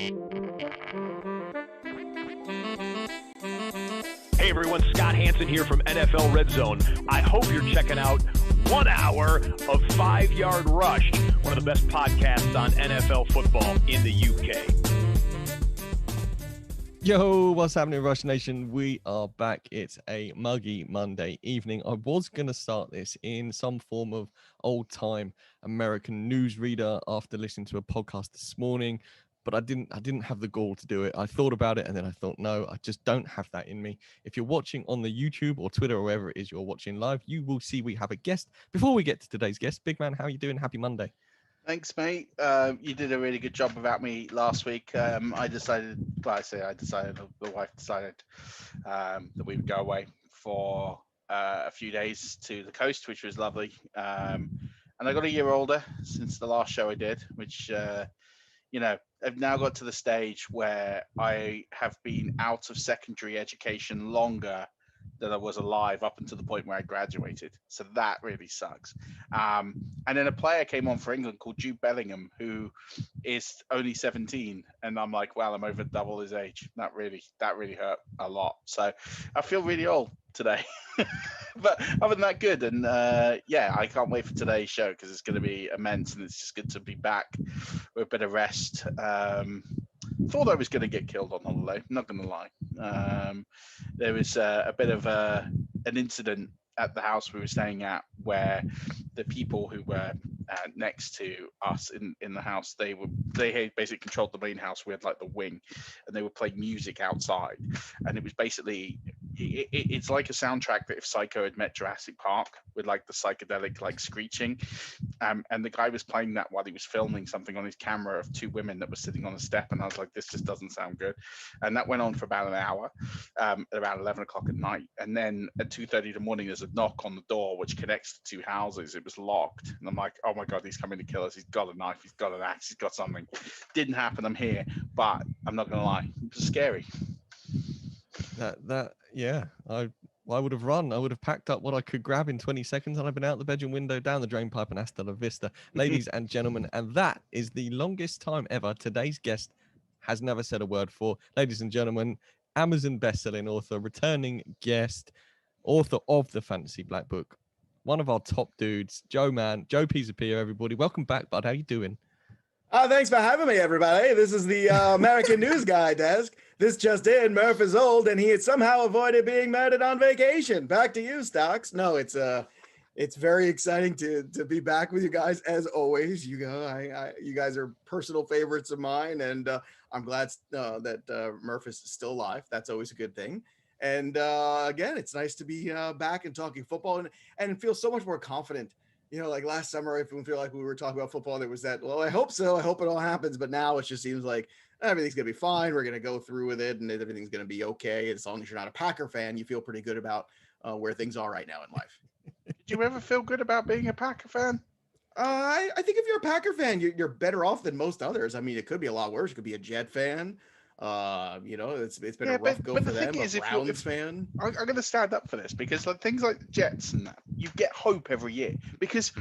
Hey everyone, Scott Hansen here from NFL Red Zone. I hope you're checking out 1 hour of 5 Yard Rush, one of the best podcasts on NFL football in the UK. Yo, what's happening, Rush Nation? We are back. It's a muggy Monday evening. I was going to start this in some form of old-time American newsreader after listening to a podcast this morning, but I didn't have the gall to do it. I thought about it, and then I thought, no, I just don't have that in me. If you're watching on the YouTube or Twitter or wherever it is you're watching live, you will see we have a guest. Before we get to today's guest, big man, how are you doing? Happy Monday. Thanks, mate. You did a really good job without me last week. The wife decided that we would go away for a few days to the coast, which was lovely. And I got a year older since the last show I did, which, I've now got to the stage where I have been out of secondary education longer than I was alive up until the point where I graduated. So that really sucks. And then a player came on for England called Jude Bellingham, who is only 17. And I'm like, well, I'm over double his age. That really hurt a lot. So I feel really old today. But other than that, good. And I can't wait for today's show because it's going to be immense. And it's just good to be back with a bit of rest. Thought I was going to get killed on holiday, not going to lie. There was a bit of an incident at the house we were staying at where the people who were next to us in the house, they had basically controlled the main house. We had like the wing, and they were playing music outside, and it was basically it's like a soundtrack that if Psycho had met Jurassic Park with like the psychedelic like screeching, and the guy was playing that while he was filming something on his camera of two women that were sitting on a step, and I was like, this just doesn't sound good. And that went on for about an hour, at around 11 o'clock at night, and then at 2:30 in the morning there's a knock on the door which connects the two houses. It was locked, and I'm like, oh my god, he's coming to kill us. He's got a knife, he's got an axe, he's got something. Didn't happen, I'm here, but I'm not gonna lie, it was scary. I would have run. I would have packed up what I could grab in 20 seconds, and I've been out the bedroom window, down the drain pipe, and hasta la vista. Ladies and gentlemen, and that is the longest time ever today's guest has never said a word for. Ladies and gentlemen, Amazon best-selling author, returning guest, author of the Fantasy Black Book, one of our top dudes, Joe Pisapia, everybody. Welcome back, bud. How you doing? Thanks for having me, everybody. This is the American News Guy desk. This just in, Murph is old, and he had somehow avoided being murdered on vacation. Back to you, Stocks. No, it's very exciting to be back with you guys as always. You guys are personal favorites of mine, and I'm glad that Murph is still alive. That's always a good thing. And again, it's nice to be back and talking football and feel so much more confident. Like last summer, I feel like we were talking about football, there was that, well, I hope so. I hope it all happens. But now it just seems like everything's going to be fine. We're going to go through with it, and everything's going to be okay. As long as you're not a Packer fan, you feel pretty good about where things are right now in life. Did you ever feel good about being a Packer fan? I think if you're a Packer fan, you're better off than most others. I mean, it could be a lot worse. You could be a Jet fan. It's been a rough go for them. A Browns fan. I'm going to stand up for this because things like the Jets and that, you get hope every year because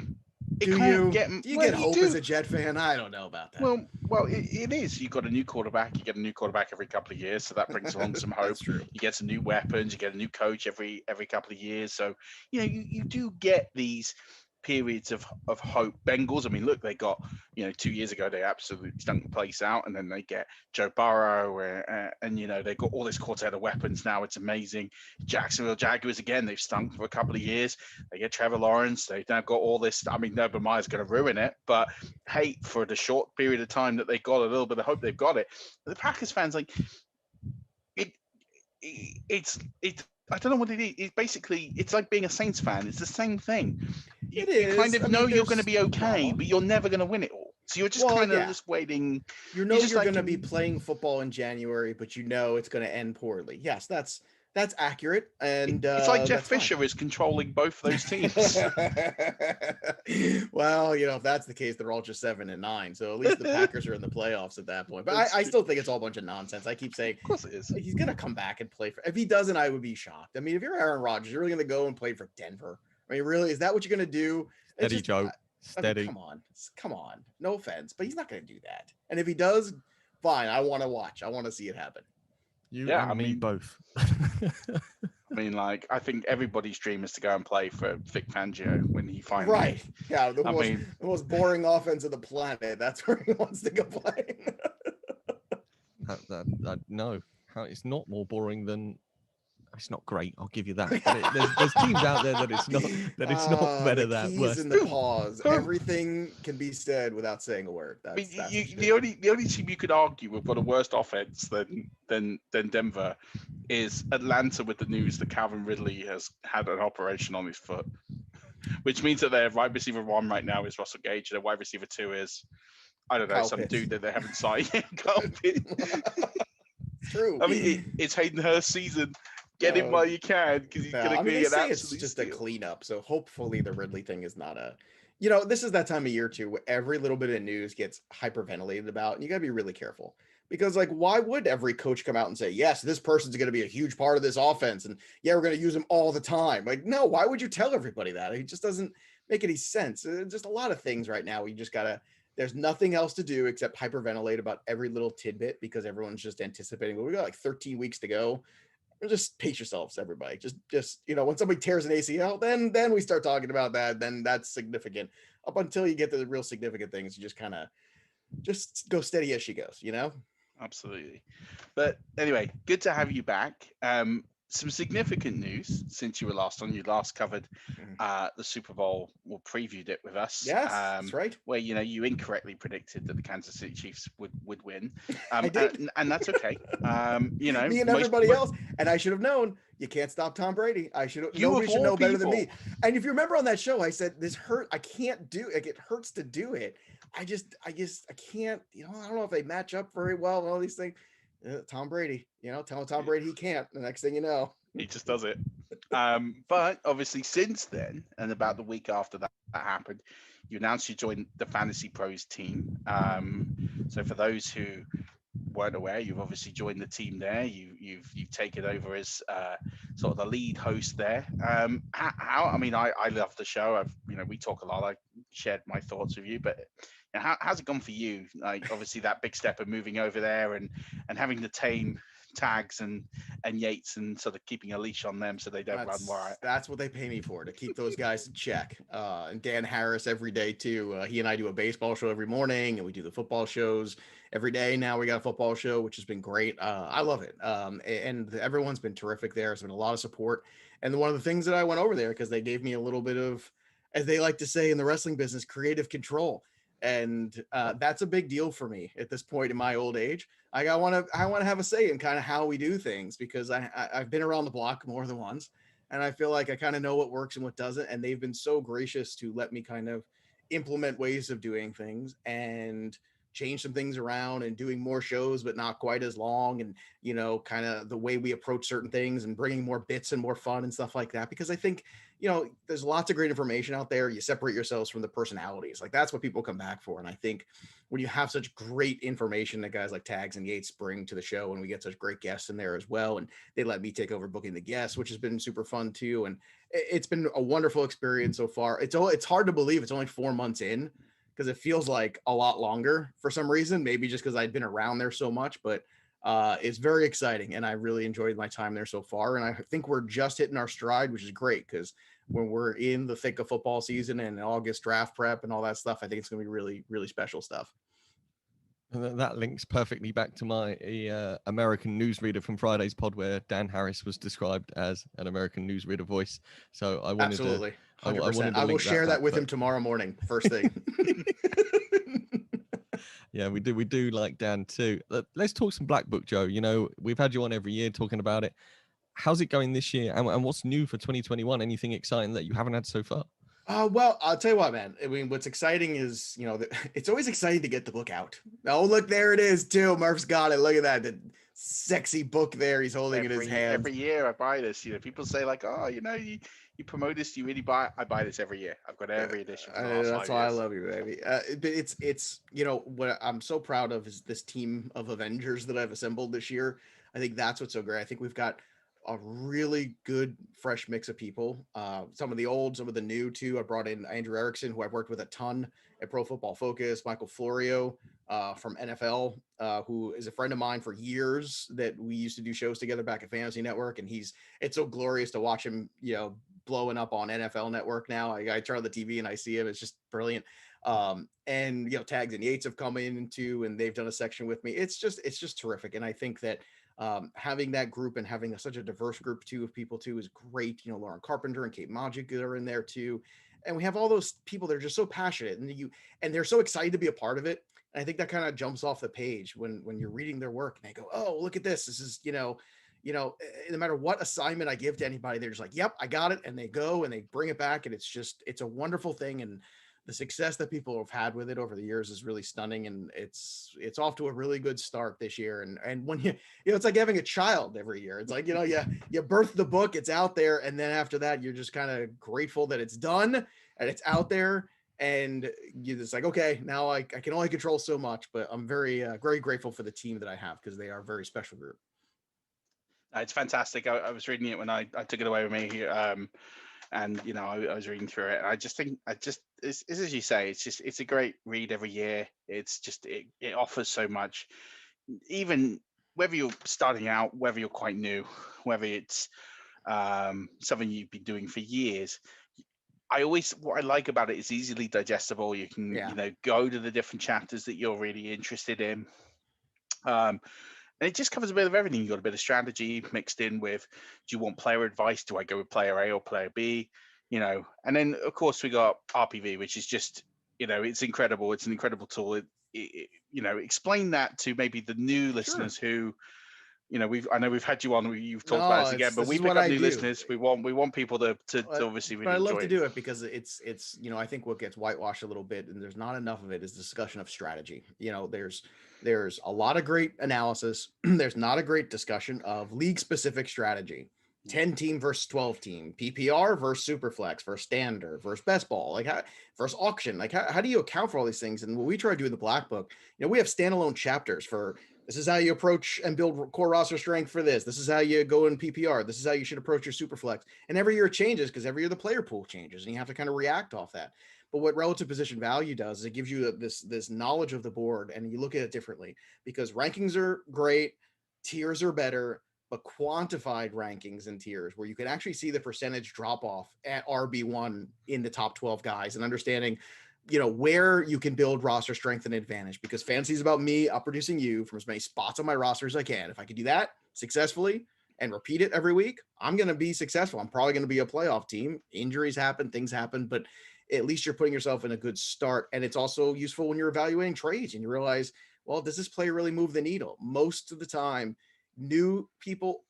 do you get hope as a Jet fan? I don't know about that. Well, it is. You got a new quarterback. You get a new quarterback every couple of years, so that brings along some hope. That's true. You get some new weapons. You get a new coach every couple of years. So you do get these periods of hope. Bengals, I mean, look, they got 2 years ago they absolutely stunk the place out, and then they get Joe Burrow, and they got all this quartet of weapons now. It's amazing. Jacksonville Jaguars, again, they've stunk for a couple of years. They get Trevor Lawrence. They've now got all this. I mean, Urban Meyer's going to ruin it, but hey, for the short period of time that they got a little bit of hope, they've got it. The Packers fans, like it's I don't know what it is. It's basically, it's like being a Saints fan. It's the same thing. You kind of know you're going to be okay, but you're never going to win it all. So you're just just waiting. You're going to be playing football in January, but it's going to end poorly. Yes, that's accurate. And it's like Jeff Fisher is controlling both those teams. Well, if that's the case, they're all just 7-9. So at least the Packers are in the playoffs at that point. But I still think it's all a bunch of nonsense. I keep saying, of course it is. He's going to come back and play if he doesn't, I would be shocked. I mean, if you're Aaron Rodgers, you're really going to go and play for Denver. I mean, really, is that what you're going to do? Steady, Joe. Steady. I mean, come on. No offense, but he's not going to do that. And if he does, fine. I want to watch. I want to see it happen. You and me both. I mean, like, I think everybody's dream is to go and play for Vic Fangio when he finally. Right. Yeah. The most boring offense of the planet. That's where he wants to go play. No, it's not more boring than. It's not great. I'll give you that. But there's teams out there that it's not better than. Worse. In the pause. Everything can be said without saying a word. The only team you could argue have got a worse offense than Denver is Atlanta, with the news that Calvin Ridley has had an operation on his foot, which means that their wide receiver 1 right now is Russell Gage, and their wide receiver 2 is, I don't know, Kyle some Pitts. dude that they haven't signed yet. True. I mean, it's Hayden Hurst's season. Get him while you can, because he's going to be an absolute it's just steal. a cleanup. So hopefully the Ridley thing is not a, this is that time of year too, where every little bit of news gets hyperventilated about, and you gotta be really careful, because like, why would every coach come out and say, yes, this person's going to be a huge part of this offense, and yeah, we're going to use him all the time? Like, no, why would you tell everybody that? It just doesn't make any sense. Just a lot of things right now. You just gotta, there's nothing else to do except hyperventilate about every little tidbit, because everyone's just anticipating, well, we got like 13 weeks to go. Just pace yourselves, everybody. Just when somebody tears an ACL, then we start talking about that. Then that's significant. Up until you get to the real significant things, you just kind of just go steady as she goes. Absolutely. But anyway, good to have you back. Some significant news since you were last on. You last covered the Super Bowl, or previewed it with us. Yes, that's right. Where you incorrectly predicted that the Kansas City Chiefs would win. I did. And that's okay. Me and everybody else. And I should have known. You can't stop Tom Brady. Nobody should know better than me. And if you remember on that show, I said, this hurt. I can't do it. It hurts to do it. I can't. I don't know if they match up very well and all these things. Tom Brady, telling Tom Brady he can't. The next thing you know, he just does it. But obviously, since then, and about the week after that happened, you announced you joined the Fantasy Pros team. So for those who weren't aware, you've obviously joined the team there. You've taken over as sort of the lead host there. How? I mean, I love the show. We talk a lot. I shared my thoughts with you, but how's it gone for you? Like, obviously that big step of moving over there and having to tame Tags and Yates and sort of keeping a leash on them so they don't run wild. That's what they pay me for, to keep those guys in check. And Dan Harris every day too. He and I do a baseball show every morning, and we do the football shows every day. Now we got a football show, which has been great. I love it. And everyone's been terrific there. It's been a lot of support. And one of the things that I went over there, because they gave me a little bit of, as they like to say in the wrestling business, creative control. And that's a big deal for me at this point in my old age. I want to have a say in kind of how we do things, because I've been around the block more than once, and I feel like I kind of know what works and what doesn't. And they've been so gracious to let me kind of implement ways of doing things and change some things around and doing more shows, but not quite as long. And, kind of the way we approach certain things and bringing more bits and more fun and stuff like that. Because I think, there's lots of great information out there. You separate yourselves from the personalities. Like, that's what people come back for. And I think when you have such great information that guys like Tags and Yates bring to the show, and we get such great guests in there as well, and they let me take over booking the guests, which has been super fun too. And it's been a wonderful experience so far. It's hard to believe it's only 4 months in, because it feels like a lot longer for some reason, maybe just because I'd been around there so much, but it's very exciting, and I really enjoyed my time there so far. And I think we're just hitting our stride, which is great, because when we're in the thick of football season and August draft prep and all that stuff, I think it's going to be really, really special stuff. And that links perfectly back to my American newsreader from Friday's pod, where Dan Harris was described as an American newsreader voice. So I wanted absolutely 100%. I will share that with him tomorrow morning, first thing. Yeah, we do like Dan too. Let's talk some Black Book, Joe. We've had you on every year talking about it. How's it going this year? And what's new for 2021? Anything exciting that you haven't had so far? Well, I'll tell you what, man. I mean, what's exciting is, it's always exciting to get the book out. Oh, look, there it is too. Murph's got it. Look at that. The sexy book there. He's holding in his hand. Every year I buy this. People say like, oh, you promote this, do you really buy it? I buy this every year. I've got every edition. That's why I love you, baby. But it's what I'm so proud of is this team of Avengers that I've assembled this year. I think that's what's so great. I think we've got a really good fresh mix of people. Some of the old, some of the new too. I brought in Andrew Erickson, who I've worked with a ton at Pro Football Focus, Michael Florio from NFL, who is a friend of mine for years, that we used to do shows together back at Fantasy Network. And it's so glorious to watch him, blowing up on NFL Network now. I turn on the TV and I see him. It's just brilliant. And Tags and Yates have come in too, and they've done a section with me. It's just terrific. And I think that having that group and having such a diverse group too of people too is great. Lauren Carpenter and Kate Magic are in there too. And we have all those people that are just so passionate and they're so excited to be a part of it. And I think that kind of jumps off the page when you're reading their work and they go, oh, look at this. This is, no matter what assignment I give to anybody, they're just like, yep, I got it. And they go and they bring it back. And it's a wonderful thing. And the success that people have had with it over the years is really stunning. And it's off to a really good start this year. And when it's like having a child every year. It's like, you birth the book, it's out there. And then after that, you're just kind of grateful that it's done and it's out there. And you're just like, okay, now I can only control so much, but I'm very, very grateful for the team that I have because they are a very special group. It's fantastic. I was reading it when I took it away with me here. And I was reading through it, and I just think it's as you say, it's a great read every year. It's just it offers so much, even whether you're starting out, whether you're quite new, whether it's something you've been doing for years. What I like about it is easily digestible. You can go to the different chapters that you're really interested in. And it just covers a bit of everything. You've got a bit of strategy mixed in with, do you want player advice? Do I go with player A or player B? And then of course we got RPV, which is just, it's incredible. It's an incredible tool. Explain that to maybe the new listeners who, I know we've had you on, you've talked about this again, but we pick up new listeners. We want people to obviously really enjoy it. But I love to do it because it's I think what gets whitewashed a little bit, and there's not enough of it, is discussion of strategy. There's a lot of great analysis. There's not a great discussion of league specific strategy. 10 team versus 12 team, PPR versus Superflex versus standard versus best ball, versus auction. How do you account for all these things? And what we try to do in the Black Book, we have standalone chapters for, this is how you approach and build core roster strength for this. This is how you go in PPR. This is how you should approach your Superflex. And every year it changes because every year the player pool changes and you have to kind of react off that. But what relative position value does is it gives you this knowledge of the board, and you look at it differently because rankings are great, tiers are better, but quantified rankings and tiers where you can actually see the percentage drop off at RB1 in the top 12 guys and understanding, where you can build roster strength and advantage, because fantasy is about me outproducing you from as many spots on my roster as I can. If I could do that successfully and repeat it every week, I'm going to be successful. I'm probably going to be a playoff team. Injuries happen, things happen, but at least you're putting yourself in a good start. And it's also useful when you're evaluating trades and you realize, well, does this player really move the needle? Most of the time, new people,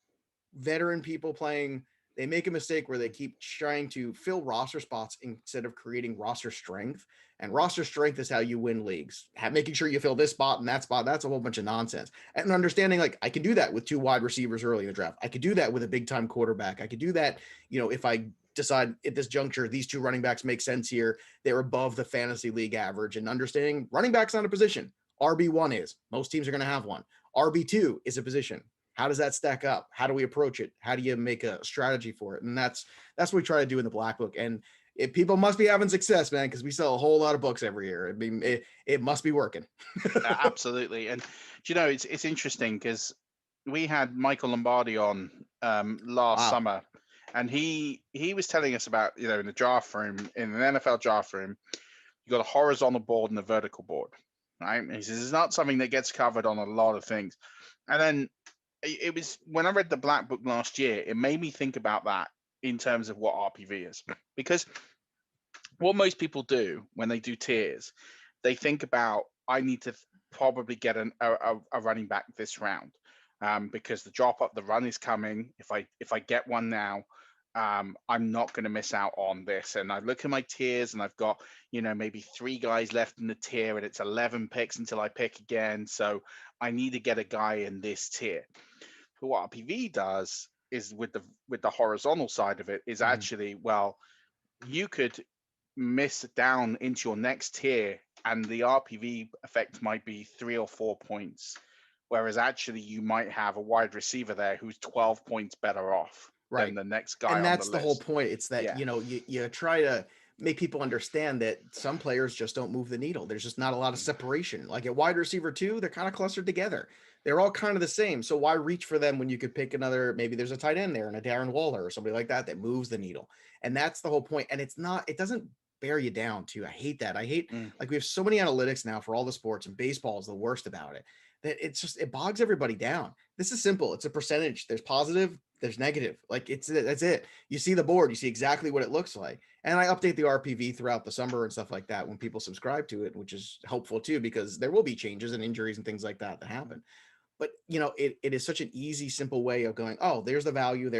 veteran people playing, they make a mistake where they keep trying to fill roster spots instead of creating roster strength. And roster strength is how you win leagues. Making sure you fill this spot and that spot, that's a whole bunch of nonsense. And understanding, I can do that with 2 wide receivers early in the draft. I could do that with a big time quarterback. I could do that, if I decide at this juncture, these 2 running backs make sense here. They're above the fantasy league average. And understanding running back's not a position. RB1 is. Most teams are going to have one. RB2 is a position. How does that stack up? How do we approach it? How do you make a strategy for it? And that's what we try to do in the Black Book. And people must be having success, man, because we sell a whole lot of books every year. I mean, it must be working. Absolutely. And it's interesting because we had Michael Lombardi on last summer, and he was telling us about, in the draft room, in an NFL draft room, you got a horizontal board and a vertical board, right? And he says it's not something that gets covered on a lot of things. And then it was when I read the Black Book last year, it made me think about that in terms of what RPV is, because what most people do when they do tiers, they think about, I need to probably get a running back this round, because the drop up the run is coming. If I get one now, I'm not going to miss out on this. And I look at my tiers and I've got, maybe 3 guys left in the tier and it's 11 picks until I pick again. So I need to get a guy in this tier. But what RPV does is with the horizontal side of it is actually, well, you could miss down into your next tier and the RPV effect might be 3 or 4 points Whereas actually you might have a wide receiver there who's 12 points better off than the next guy and on that's the the list. whole point. It's that you try to make people understand that some players just don't move the needle. There's just not a lot of separation. Like at wide receiver 2, they're kind of clustered together. They're all kind of the same. So why reach for them when you could pick another? Maybe there's a tight end there and a Darren Waller or somebody like that moves the needle. And that's the whole point. And it doesn't bear you down too. I hate that. Like we have so many analytics now for all the sports, and baseball is the worst about it. That it bogs everybody down. This is simple. It's a percentage. There's positive, there's negative. Like that's it. You see the board, you see exactly what it looks like. And I update the RPV throughout the summer and stuff like that when people subscribe to it, which is helpful too, because there will be changes and injuries and things like that happen. But it is such an easy, simple way of going, oh, there's the value,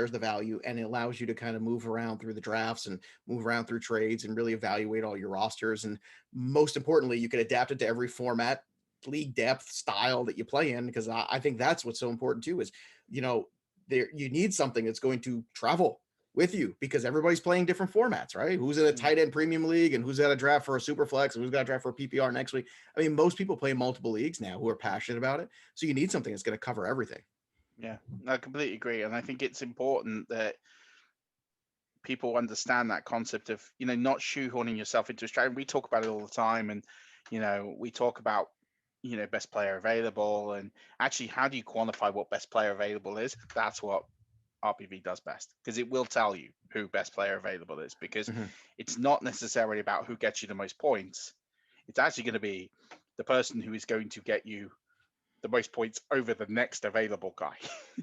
and it allows you to kind of move around through the drafts and move around through trades and really evaluate all your rosters. And most importantly, you can adapt it to every format, league depth, style that you play in, because I think that's what's so important too, is there you need something that's going to travel with you, because everybody's playing different formats, right? Who's in a tight end premium league and who's got a draft for a Superflex and who's got a draft for a PPR next week. I mean, most people play multiple leagues now who are passionate about it. So you need something that's going to cover everything. Yeah, I completely agree. And I think it's important that people understand that concept of, not shoehorning yourself into a strategy. We talk about it all the time. And, we talk about, best player available, and actually, how do you quantify what best player available is? That's what RPV does best, because it will tell you who best player available is, because it's not necessarily about who gets you the most points. It's actually going to be the person who is going to get you the most points over the next available guy.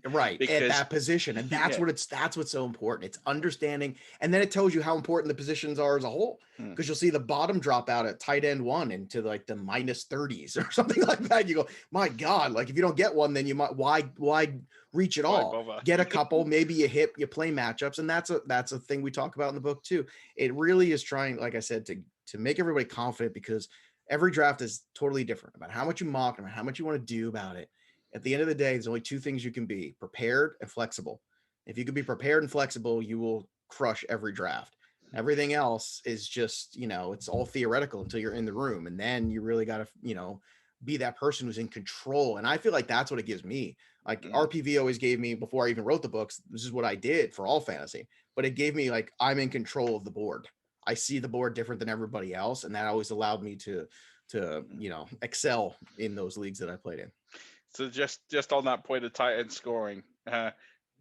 Right. At that position. And that's what's so important. It's understanding. And then it tells you how important the positions are as a whole, because you'll see the bottom drop out at tight end 1 into like the minus 30s or something like that. You go, my God, like if you don't get one, then you might, why reach at all? Get a couple, maybe you play matchups. And that's a thing we talk about in the book too. It really is trying, like I said, to make everybody confident, because every draft is totally different about how much you mock and how much you want to do about it. At the end of the day, there's only 2 things you can be: prepared and flexible. If you can be prepared and flexible, you will crush every draft. Everything else is just, it's all theoretical until you're in the room. And then you really got to, be that person who's in control. And I feel like that's what it gives me. Like RPV always gave me, before I even wrote the books, this is what I did for all fantasy, but it gave me like, I'm in control of the board. I see the board different than everybody else. And that always allowed me to excel in those leagues that I played in. So just on that point of tight end scoring,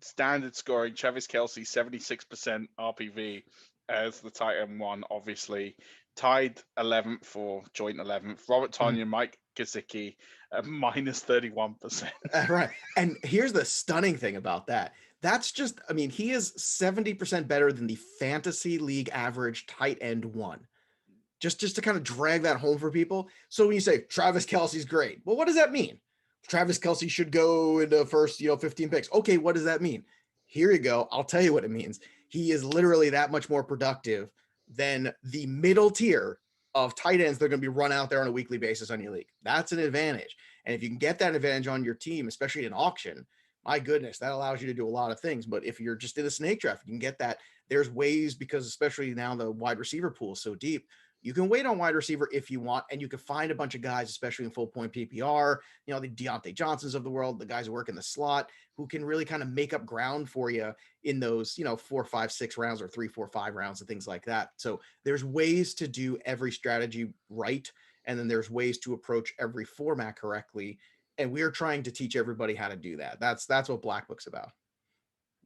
standard scoring, Travis Kelce, 76% RPV as the tight end 1, obviously. Tied 11th for joint 11th. Robert Tonyan, Mike Gesicki, minus 31%. Right. And here's the stunning thing about that. That's just, he is 70% better than the fantasy league average tight end 1. Just to kind of drag that home for people. So when you say Travis Kelce's great, well, what does that mean? Travis Kelce should go in the first, 15 picks. Okay, what does that mean? Here you go. I'll tell you what it means. He is literally that much more productive than the middle tier of tight ends that are going to be run out there on a weekly basis on your league. That's an advantage. And if you can get that advantage on your team, especially in auction, my goodness, that allows you to do a lot of things. But if you're just in a snake draft, you can get that. There's ways, because especially now the wide receiver pool is so deep, you can wait on wide receiver if you want, and you can find a bunch of guys, especially in full point PPR, the Deontay Johnsons of the world, the guys who work in the slot, who can really kind of make up ground for you in those, 4, 5, 6 rounds, or 3, 4, 5 rounds and things like that. So there's ways to do every strategy right. And then there's ways to approach every format correctly. And we're trying to teach everybody how to do that. That's what Black Book's about.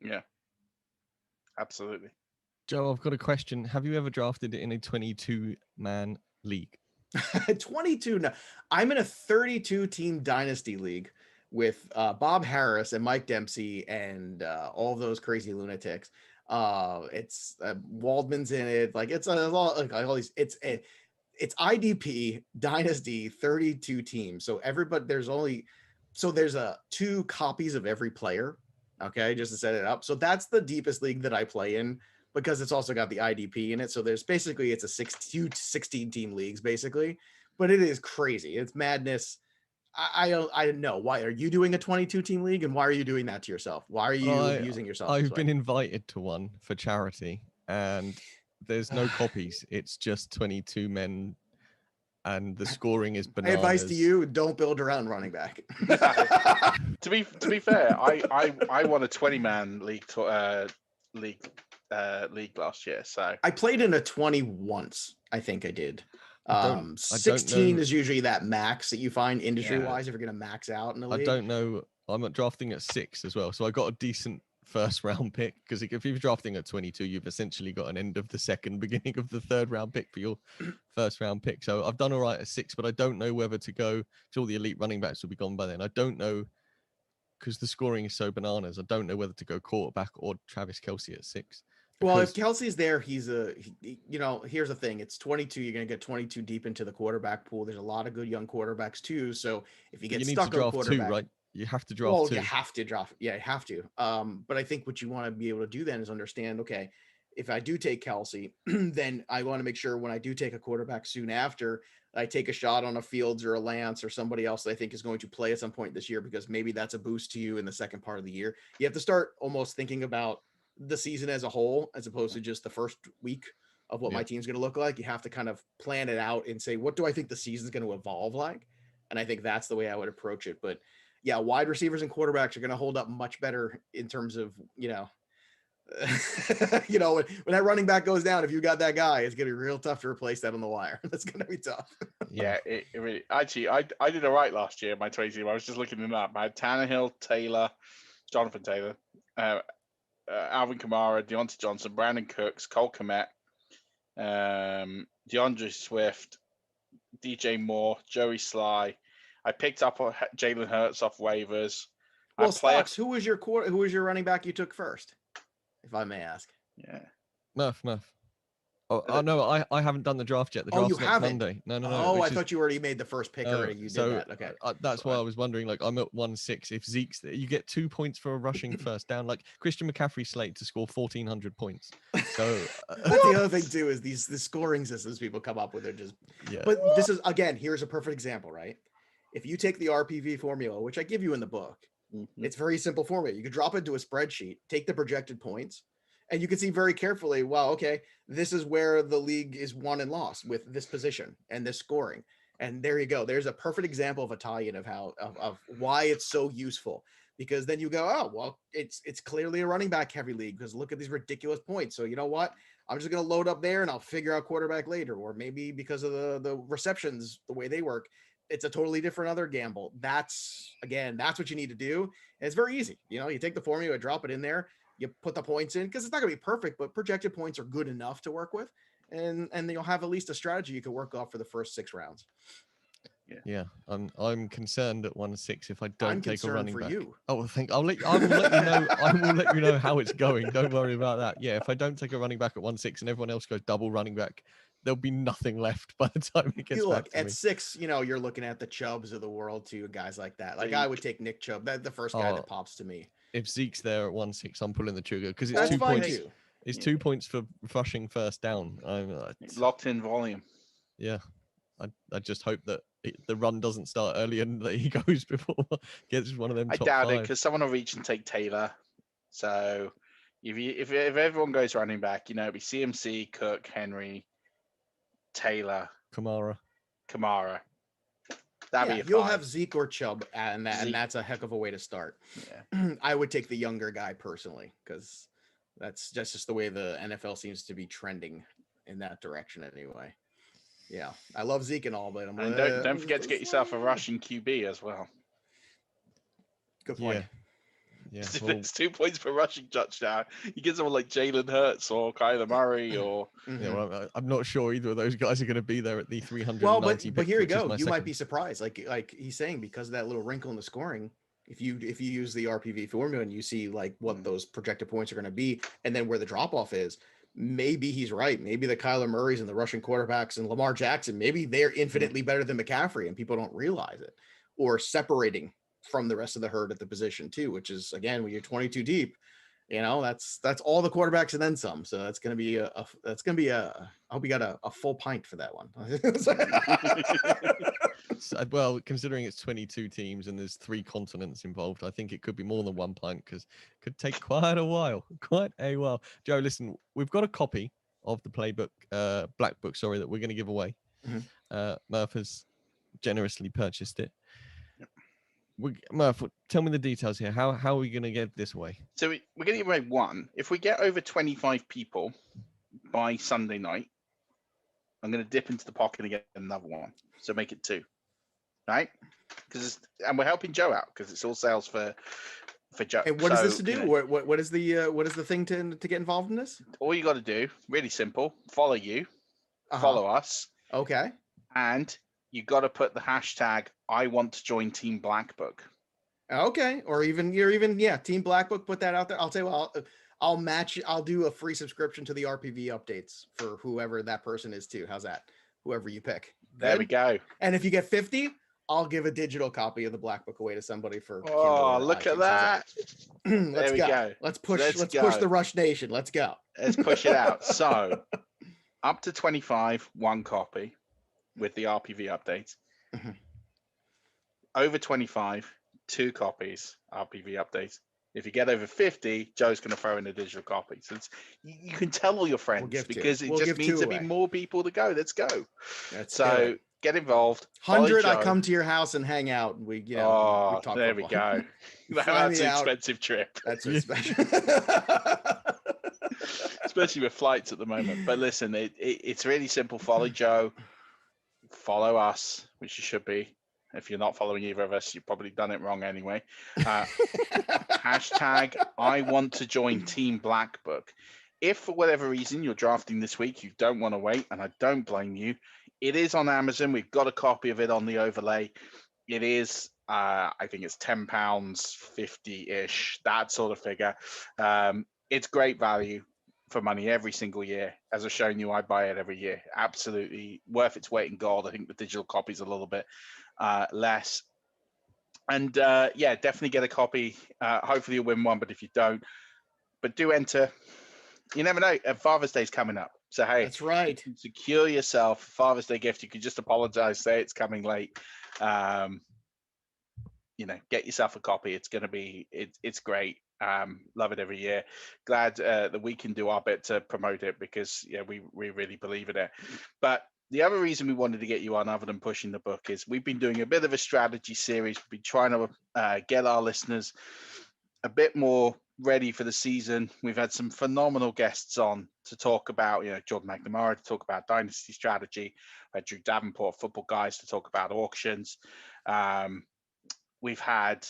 Yeah, absolutely. Joe, I've got a question. Have you ever drafted in a 22-man league? 22. No, I'm in a 32-team dynasty league with Bob Harris and Mike Dempsey and all those crazy lunatics. It's Waldman's in it. Like it's a lot, like all these. It's IDP dynasty 32 teams. So everybody, there's 2 copies of every player. Okay, just to set it up. So that's the deepest league that I play in, because it's also got the IDP in it. So there's basically, it's a 16 team leagues basically, but it is crazy. It's madness. I don't know. Why are you doing a 22 team league, and why are you doing that to yourself? Why are you using yourself? I've been invited to one for charity, and there's no copies. It's just 22 men and the scoring is My bananas. advice to you: don't build around running back. To be fair, I won a 20-man league last year. So I played in a 20 once. I think I did. I don't 16 know. is usually that max that you find industry wise if you're gonna max out in the league. I don't know. I'm drafting at 6 as well, so I got a decent first round pick, because if you're drafting at 22, you've essentially got an end of the second, beginning of the third round pick for your first round pick. So I've done all right at 6, but I don't know whether to go, because all the elite running backs will be gone by then. I don't know, because the scoring is so bananas. I don't know whether to go quarterback or Travis Kelce at 6. Well, if Kelsey's there, here's the thing. It's 22. You're going to get 22 deep into the quarterback pool. There's a lot of good young quarterbacks too. So if you get stuck on quarterback, 2, right? You have to draft 2. You have to draft. Yeah, you have to. But I think what you want to be able to do then is understand, okay, if I do take Kelsey, then I want to make sure when I do take a quarterback soon after, I take a shot on a Fields or a Lance or somebody else that I think is going to play at some point this year, because maybe that's a boost to you in the second part of the year. You have to start almost thinking about the season as a whole, as opposed to just the first week of what my team's going to look like. You have to kind of plan it out and say, what do I think the season's going to evolve like? And I think that's the way I would approach it. But yeah, wide receivers and quarterbacks are going to hold up much better in terms of, when that running back goes down, if you got that guy, it's going to be real tough to replace that on the wire. That's going to be tough. Yeah, it really, actually, I did all right last year. My 20 team, I was just looking them up. I had Tannehill, Jonathan Taylor, Alvin Kamara, Deontay Johnson, Brandon Cooks, Cole Kmet, DeAndre Swift, DJ Moore, Joey Sly. I picked up Jalen Hurts off waivers. Well, Stocks, who was your running back you took first, if I may ask? Yeah, Murph. Oh no, I haven't done the draft yet. The draft's next Monday. No. Oh, I thought you already made the first pick already. You did that. Okay. That's why I was wondering. Like, I'm at 1-6. If Zeke's there, you get 2 points for a rushing first down. Like Christian McCaffrey slate to score 1,400 points. So that's the other thing too, is the scoring systems people come up with are just. Yeah. But this is, again, here's a perfect example, right? If you take the RPV formula, which I give you in the book, it's very simple formula. You could drop it into a spreadsheet, take the projected points, and you can see very carefully, wow, okay, this is where the league is won and lost with this position and this scoring. And there you go. There's a perfect example of a tie-in of how of why it's so useful. Because then you go, oh, well, it's clearly a running back heavy league, because look at these ridiculous points. So you know what? I'm just going to load up there and I'll figure out quarterback later. Or maybe because of the receptions, the way they work, it's a totally different other gamble. That's what you need to do. And it's very easy. You take the formula, drop it in there, you put the points in, because it's not going to be perfect, but projected points are good enough to work with. And then you'll have at least a strategy you can work off for the first 6 rounds. Yeah. I'm concerned at 1-6 if I don't take a running back. You. I will let you know. I will let you know how it's going. Don't worry about that. Yeah, if I don't take a running back at 1-6 and everyone else goes double running back, there'll be nothing left by the time it gets back to at me. 6, you're looking at the Chubbs of the world too, guys like that. Like I would take Nick Chubb. That's the first guy that pops to me. If Zeke's there at 1-6, I'm pulling the trigger, because it's 2 points. It's 2 points for rushing first down. Locked in volume. Yeah, I just hope that the run doesn't start early and that he goes before gets one of them. I doubt it, because someone will reach and take Taylor. So if everyone goes running back, it'll be CMC, Cook, Henry, Taylor, Kamara. You'll have Zeke or Chubb, and that's a heck of a way to start. Yeah. I would take the younger guy personally, because that's just the way the NFL seems to be trending in that direction anyway. Yeah, I love Zeke and all, but don't forget to get yourself a rushing QB as well. Good point. Yeah, if it's 2 points per rushing touchdown, you get someone like Jalen Hurts or Kyler Murray or. Yeah, well, I'm not sure either of those guys are going to be there at the 390. Well, but here you go. You might be surprised, like he's saying, because of that little wrinkle in the scoring. If you use the RPV formula and you see like what those projected points are going to be, and then where the drop off is, maybe he's right. Maybe the Kyler Murrays and the Russian quarterbacks and Lamar Jackson, maybe they're infinitely better than McCaffrey, and people don't realize it, or separating from the rest of the herd at the position too, which is, again, when you're 22 deep, that's all the quarterbacks and then some. So that's going to be I hope you got a full pint for that one. Well, considering it's 22 teams and there's 3 continents involved, I think it could be more than 1 pint, because it could take quite a while. Joe, listen, we've got a copy of the playbook, black book, that we're going to give away. Murph has generously purchased it. Murph, tell me the details here. How are we going to get this away? So we're going to give away one. If we get over 25 people by Sunday night, I'm going to dip into the pocket and get another one. So make it 2, right? And we're helping Joe out because it's all sales for Joe. And what does this to do? What is the thing to get involved in this? All you got to do, really simple, follow you, follow us. Okay. And you got to put the hashtag I want to join Team Black Book. Okay. Or even Team Black Book, put that out there. I'll tell you what, I'll do a free subscription to the RPV updates for whoever that person is too. How's that? Whoever you pick. Good? There we go. And if you get 50, I'll give a digital copy of the Black Book away to somebody for. Oh, look at that. Let's go. Let's push the Rush Nation. Let's go. Let's push it out. So up to 25, 1 copy with the RPV updates. Over 25, 2 copies, RPV updates. If you get over 50, Joe's going to throw in a digital copy. So you can tell all your friends because it just means there'll be more people to go. Let's go. So get involved. 100, I come to your house and hang out. And we talk there we go. That's an expensive trip. That's what's special. Especially with flights at the moment. But listen, it's really simple. Follow Joe. Follow us, which you should be. If you're not following either of us, you've probably done it wrong anyway. Hashtag I want to join Team Black Book. If for whatever reason you're drafting this week, you don't want to wait, and I don't blame you. It is on Amazon. We've got a copy of it on the overlay. It is, I think it's £10, 50-ish, that sort of figure. It's great value for money every single year. As I've shown you, I buy it every year. Absolutely worth its weight in gold. I think the digital copy is a little bit less. And definitely get a copy. Hopefully you'll win one, but if you don't, but do enter. You never know. Father's Day's coming up. So, hey, that's right. Secure yourself a Father's Day gift. You can just apologize, say it's coming late. Get yourself a copy. It's going to be, it's great. Love it every year. Glad that we can do our bit to promote it because we really believe in it. But the other reason we wanted to get you on, other than pushing the book, is we've been doing a bit of a strategy series. We've been trying to get our listeners a bit more ready for the season. We've had some phenomenal guests on to talk about, Jordan McNamara to talk about dynasty strategy. We had Drew Davenport, Football Guys, to talk about auctions. We've had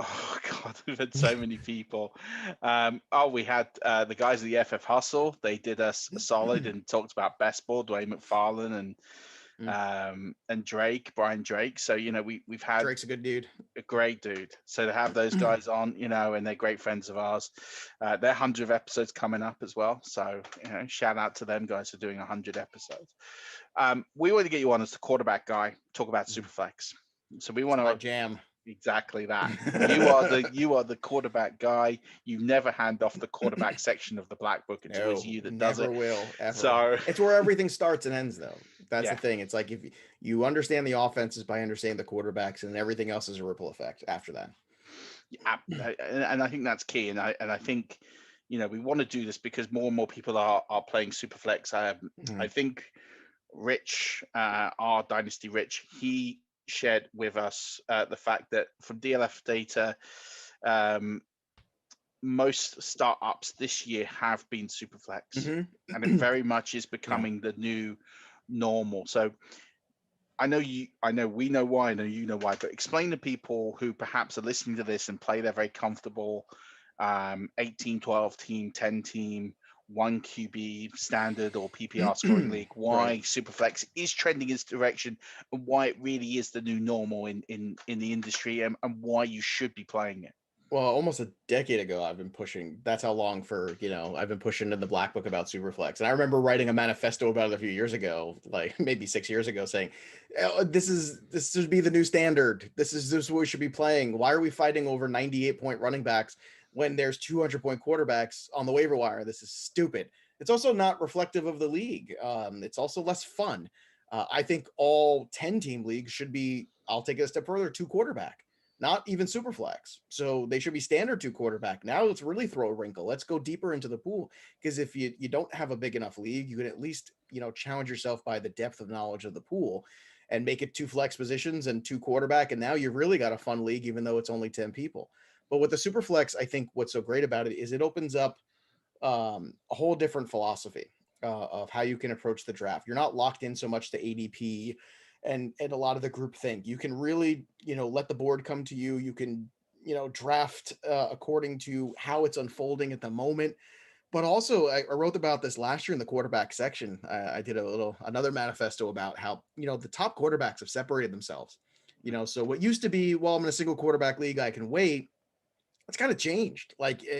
oh God, we've had so many people. We had the guys of the FF Hustle. They did us a solid and talked about best ball, Dwayne McFarlane and Brian Drake. So we've had Drake's a good dude, a great dude. So to have those guys on, and they're great friends of ours. Their 100th episodes coming up as well. So shout out to them guys for doing 100 episodes. We want to get you on as the quarterback guy. Talk about Superflex. So we want to jam. Exactly that. You are the quarterback guy. You never hand off the quarterback section of the Black Book until it's you that does it. Never will. Ever. So it's where everything starts and ends, though. That's the thing. It's like if you understand the offenses by understanding the quarterbacks, and everything else is a ripple effect after that. Yeah, and I think that's key. And I think we want to do this because more and more people are playing Superflex. I think Rich, our Dynasty Rich, he shared with us the fact that from DLF data, most startups this year have been Superflex, and it very much is becoming the new normal. So I know we know why, I know you know why, but explain to people who perhaps are listening to this and play their very comfortable 18, 12 team, 10 team, 1 QB standard or PPR scoring league, why Superflex is trending in this direction, and why it really is the new normal in the industry, and why you should be playing it. Well, almost a decade ago, I've been pushing. That's how long I've been pushing in the Black Book about Superflex. And I remember writing a manifesto about it a few years ago, like maybe 6 years ago, saying, this should be the new standard. This is what we should be playing. Why are we fighting over 98-point running backs when there's 200-point quarterbacks on the waiver wire? This is stupid. It's also not reflective of the league. It's also less fun. I think all 10-team leagues should be, I'll take it a step further, 2 quarterback. not even Superflex. So they should be standard 2 quarterback. Now let's really throw a wrinkle. Let's go deeper into the pool, because if you don't have a big enough league, you can at least, challenge yourself by the depth of knowledge of the pool and make it 2 flex positions and 2 quarterback. And now you've really got a fun league, even though it's only 10 people. But with the Superflex, I think what's so great about it is it opens up a whole different philosophy of how you can approach the draft. You're not locked in so much to ADP and a lot of the group think. You can really, let the board come to you. You can, draft according to how it's unfolding at the moment. But also, I wrote about this last year in the quarterback section. I did another manifesto about how, the top quarterbacks have separated themselves. So what used to be, well, I'm in a single quarterback league, I can wait. It's kind of changed,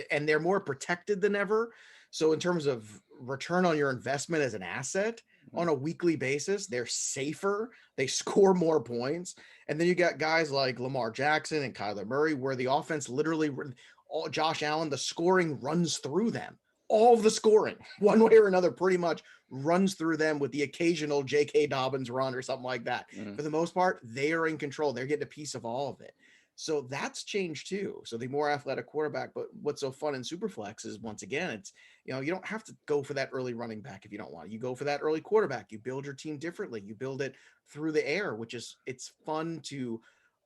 and they're more protected than ever. So in terms of return on your investment as an asset on a weekly basis, they're safer. They score more points. And then you got guys like Lamar Jackson and Kyler Murray, where the offense literally, Josh Allen, the scoring runs through them. All of the scoring, one way or another, pretty much runs through them, with the occasional J.K. Dobbins run or something like that. For the most part, they are in control. They're getting a piece of all of it. So that's changed too. So the more athletic quarterback, but what's so fun in Superflex is, once again, it's, you don't have to go for that early running back if you don't want. You go for that early quarterback. You build your team differently. You build it through the air, it's fun to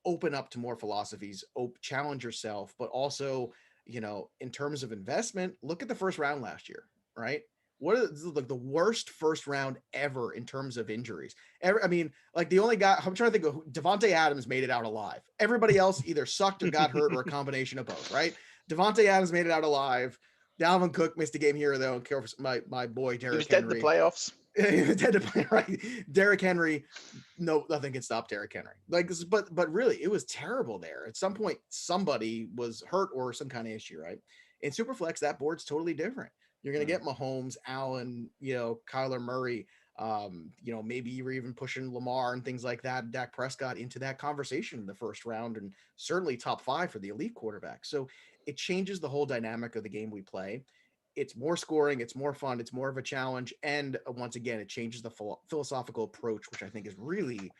open up to more philosophies, challenge yourself, but also, in terms of investment, look at the first round last year, right? What is the worst first round ever in terms of injuries? The only guy I'm trying to think of, Devontae Adams made it out alive. Everybody else either sucked or got hurt or a combination of both, right? Devontae Adams made it out alive. Dalvin Cook missed a game here, though. And care for my boy Derrick Henry. He was dead in the playoffs. He was dead to play, right? Derrick Henry, no, nothing can stop Derrick Henry. But really, it was terrible there. At some point, somebody was hurt or some kind of issue, right? In Superflex, that board's totally different. You're going to get Mahomes, Allen, Kyler Murray, maybe you're even pushing Lamar and things like that, Dak Prescott, into that conversation in the first round, and certainly top 5 for the elite quarterback. So it changes the whole dynamic of the game we play. It's more scoring, it's more fun, it's more of a challenge. And once again, it changes the philosophical approach, which I think is really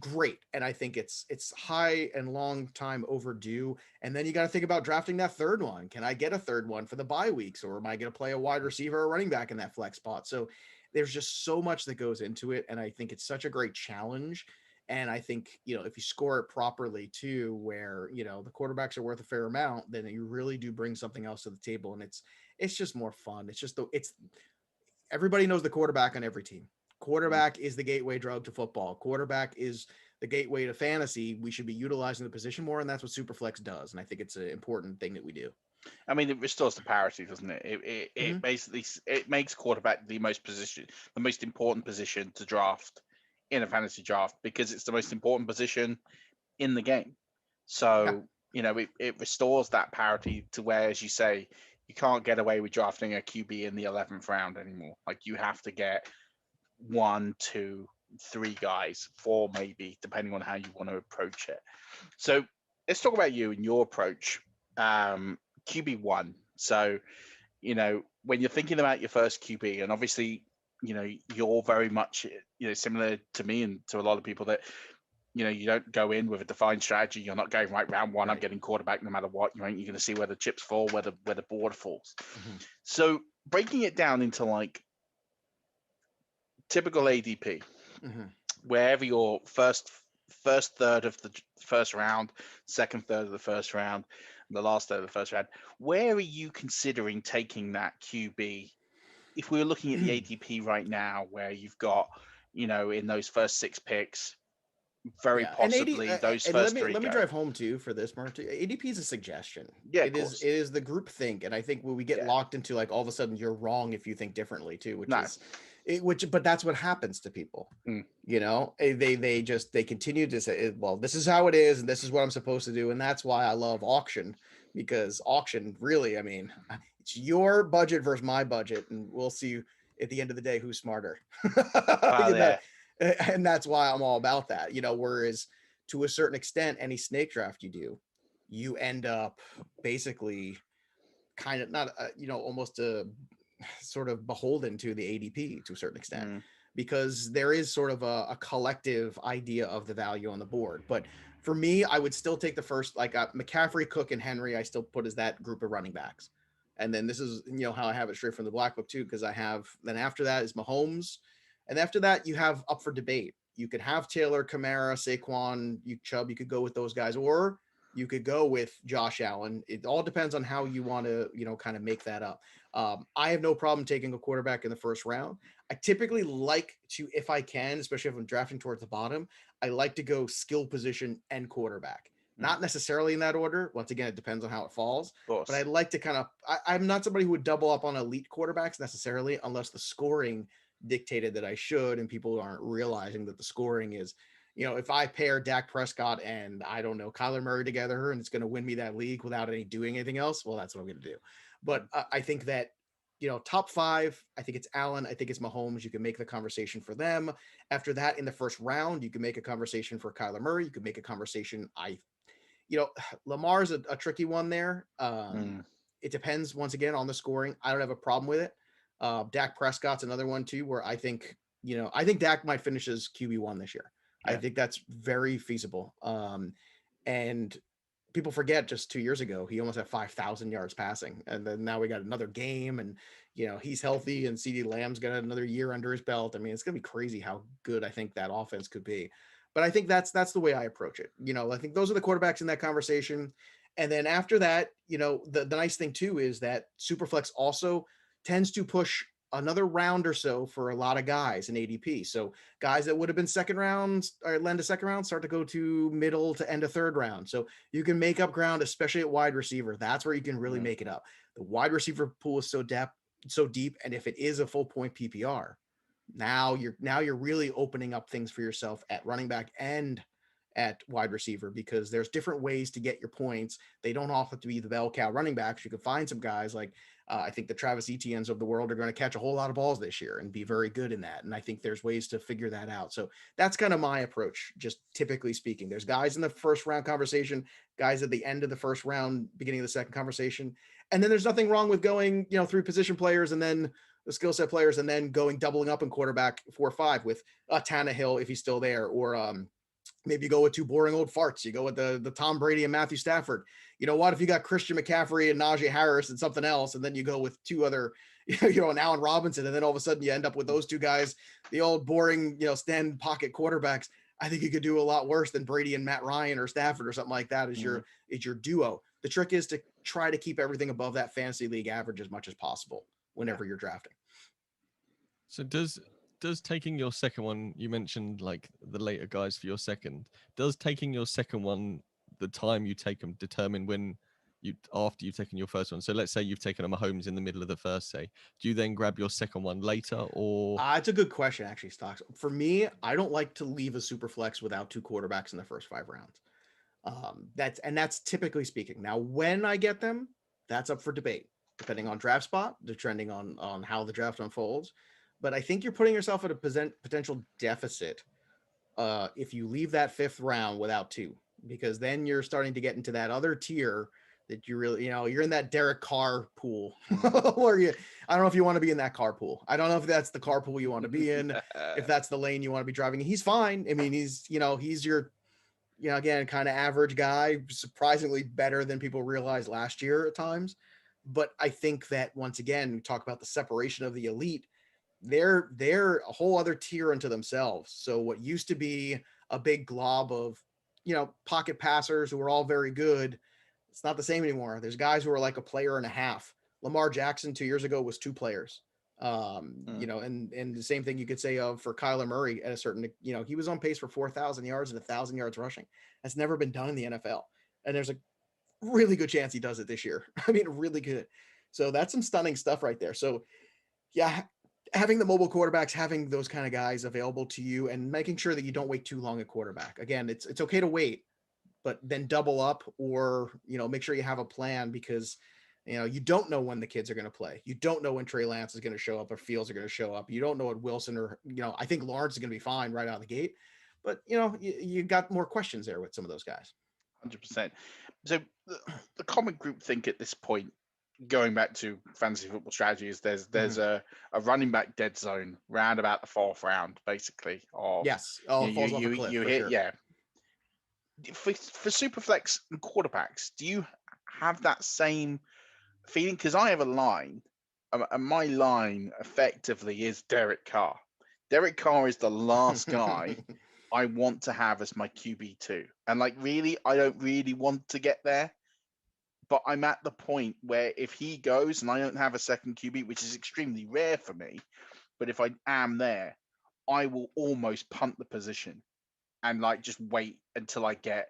great. And I think it's high and long time overdue. And then you got to think about drafting that third one. Can I get a third one for the bye weeks, or am I going to play a wide receiver or running back in that flex spot? So there's just so much that goes into it. And I think it's such a great challenge. And I think, if you score it properly too, where, the quarterbacks are worth a fair amount, then you really do bring something else to the table. And it's just more fun. Everybody knows the quarterback on every team. Quarterback is the gateway drug to football. Quarterback is the gateway to fantasy. We should be utilizing the position more, and that's what Superflex does. And I think it's an important thing that we do. I mean, it restores the parity, doesn't it? It basically makes quarterback the most important position to draft in a fantasy draft, because it's the most important position in the game. So it restores that parity to where, as you say, you can't get away with drafting a QB in the 11th round anymore. Like, you have to get 1, 2, 3 guys, 4 maybe, depending on how you want to approach it. So let's talk about you and your approach. QB1. So, when you're thinking about your first QB, and obviously, you're very much, similar to me and to a lot of people, that, you don't go in with a defined strategy. You're not going round one, I'm getting quarterback no matter what. You're going to see where the chips fall, where the board falls. So breaking it down into typical ADP, wherever your first third of the first round, second third of the first round, the last third of the first round, where are you considering taking that QB? If we were looking at the ADP right now, where you've got, in those first 6 picks, very possibly those first 3. Let me drive home too for this, Mark. ADP is a suggestion. Yeah, it is the group think, and I think when we get locked into all of a sudden you're wrong if you think differently too, but that's what happens to people. They continue to say, well, this is how it is, and this is what I'm supposed to do, and that's why I love auction, because auction really, it's your budget versus my budget, and we'll see at the end of the day who's smarter. And that's why I'm all about that, whereas to a certain extent, any snake draft you do, you end up basically kind of not, almost a sort of beholden to the ADP to a certain extent, because there is sort of a collective idea of the value on the board. But For me, I would still take the first, like McCaffrey, Cook, and Henry. I still put as that group of running backs. And then this is, how I have it straight from the Black Book too, because then after that is Mahomes. And after that, you have up for debate. You could have Taylor, Kamara, Saquon, Chubb. You could go with those guys, or you could go with Josh Allen. It all depends on how you want to, kind of make that up. I have no problem taking a quarterback in the first round. I typically like to, if I can, especially if I'm drafting towards the bottom, I like to go skill position and quarterback. Not necessarily in that order. Once again, it depends on how it falls. But I'd like to kind of, I'm not somebody who would double up on elite quarterbacks necessarily, unless the scoring dictated that I should, and people aren't realizing that the scoring is, if I pair Dak Prescott and I don't know, Kyler Murray together, and it's going to win me that league without doing anything else, well, that's what I'm going to do. But I think that, top 5, I think it's Allen. I think it's Mahomes. You can make the conversation for them. After that, in the first round, you can make a conversation for Kyler Murray. You can make a conversation. Lamar's a tricky one there. It depends, once again, on the scoring. I don't have a problem with it. Dak Prescott's another one too, where I think Dak might finish as QB1 this year. Yeah. I think that's very feasible. And people forget just 2 years ago, he almost had 5,000 yards passing. And then now we got another game, and, he's healthy, and CeeDee Lamb's got another year under his belt. I mean, it's going to be crazy how good I think that offense could be. But I think that's the way I approach it. I think those are the quarterbacks in that conversation. And then after that, the nice thing too is that Superflex also tends to push another round or so for a lot of guys in ADP. So guys that would have been second rounds or lend a second round start to go to middle to end of third round. So you can make up ground, especially at wide receiver. That's where you can really make it up. The wide receiver pool is so deep. And if it is a full point PPR, now you're really opening up things for yourself at running back and at wide receiver, because there's different ways to get your points. They don't all have to be the bell cow running backs. You can find some guys like, I think the Travis Etiennes of the world are going to catch a whole lot of balls this year and be very good in that. And I think there's ways to figure that out. So that's kind of my approach, just typically speaking. There's guys in the first round conversation, guys at the end of the first round, beginning of the second conversation. And then there's nothing wrong with going, 3 position players and then the skill set players, and then doubling up in quarterback 4 or 5 with Tannehill if he's still there, or maybe you go with 2 boring old farts. You go with the Tom Brady and Matthew Stafford. You know what? If you got Christian McCaffrey and Najee Harris and something else, and then you go with 2 other, and Allen Robinson, and then all of a sudden you end up with those 2 guys, the old boring, stand pocket quarterbacks. I think you could do a lot worse than Brady and Matt Ryan or Stafford or something like that as your duo. The trick is to try to keep everything above that fantasy league average as much as possible whenever you're drafting. So does taking your second one, you mentioned like the later guys for your second, does taking your second one, the time you take them, determine when after you've taken your first one? So let's say you've taken a Mahomes in the middle of the first, say, do you then grab your second one later, or? It's a good question, actually, Stocks. For me, I don't like to leave a super flex without 2 quarterbacks in the first 5 rounds. That's typically speaking. Now, when I get them, that's up for debate, depending on draft spot, depending on how the draft unfolds. But I think you're putting yourself at a potential deficit if you leave that 5th round without 2, because then you're starting to get into that other tier that you really, you're in that Derek Carr pool, or I don't know if you want to be in that car pool. I don't know if that's the car pool you want to be in, if that's the lane you want to be driving. He's fine. I mean, he's your, again, kind of average guy, surprisingly better than people realized last year at times. But I think that once again, we talk about the separation of the elite. They're a whole other tier unto themselves. So what used to be a big glob of, pocket passers who were all very good, it's not the same anymore. There's guys who are like a player and a half. Lamar Jackson 2 years ago was 2 players. And the same thing you could say for Kyler Murray at a certain, he was on pace for 4,000 yards and 1,000 yards rushing. That's never been done in the NFL. And there's a really good chance he does it this year. I mean, really good. So that's some stunning stuff right there. So yeah, having the mobile quarterbacks, having those kind of guys available to you, and making sure that you don't wait too long at quarterback. Again, it's okay to wait, but then double up, or, make sure you have a plan, because, you don't know when the kids are going to play. You don't know when Trey Lance is going to show up or Fields are going to show up. You don't know what Wilson or, I think Lawrence is going to be fine right out of the gate, but you got more questions there with some of those guys. 100%. So the common group think at this point, going back to fantasy football strategies, there's a running back dead zone round about the 4th round, basically. Yes. Oh, falls off a cliff, you for hit, sure. yeah. for Superflex and quarterbacks, do you have that same feeling? Because I have a line, and my line effectively is Derek Carr. Derek Carr is the last guy I want to have as my QB2. And like, really, I don't really want to get there. But I'm at the point where if he goes and I don't have a second QB, which is extremely rare for me, but if I am there, I will almost punt the position and like just wait until I get.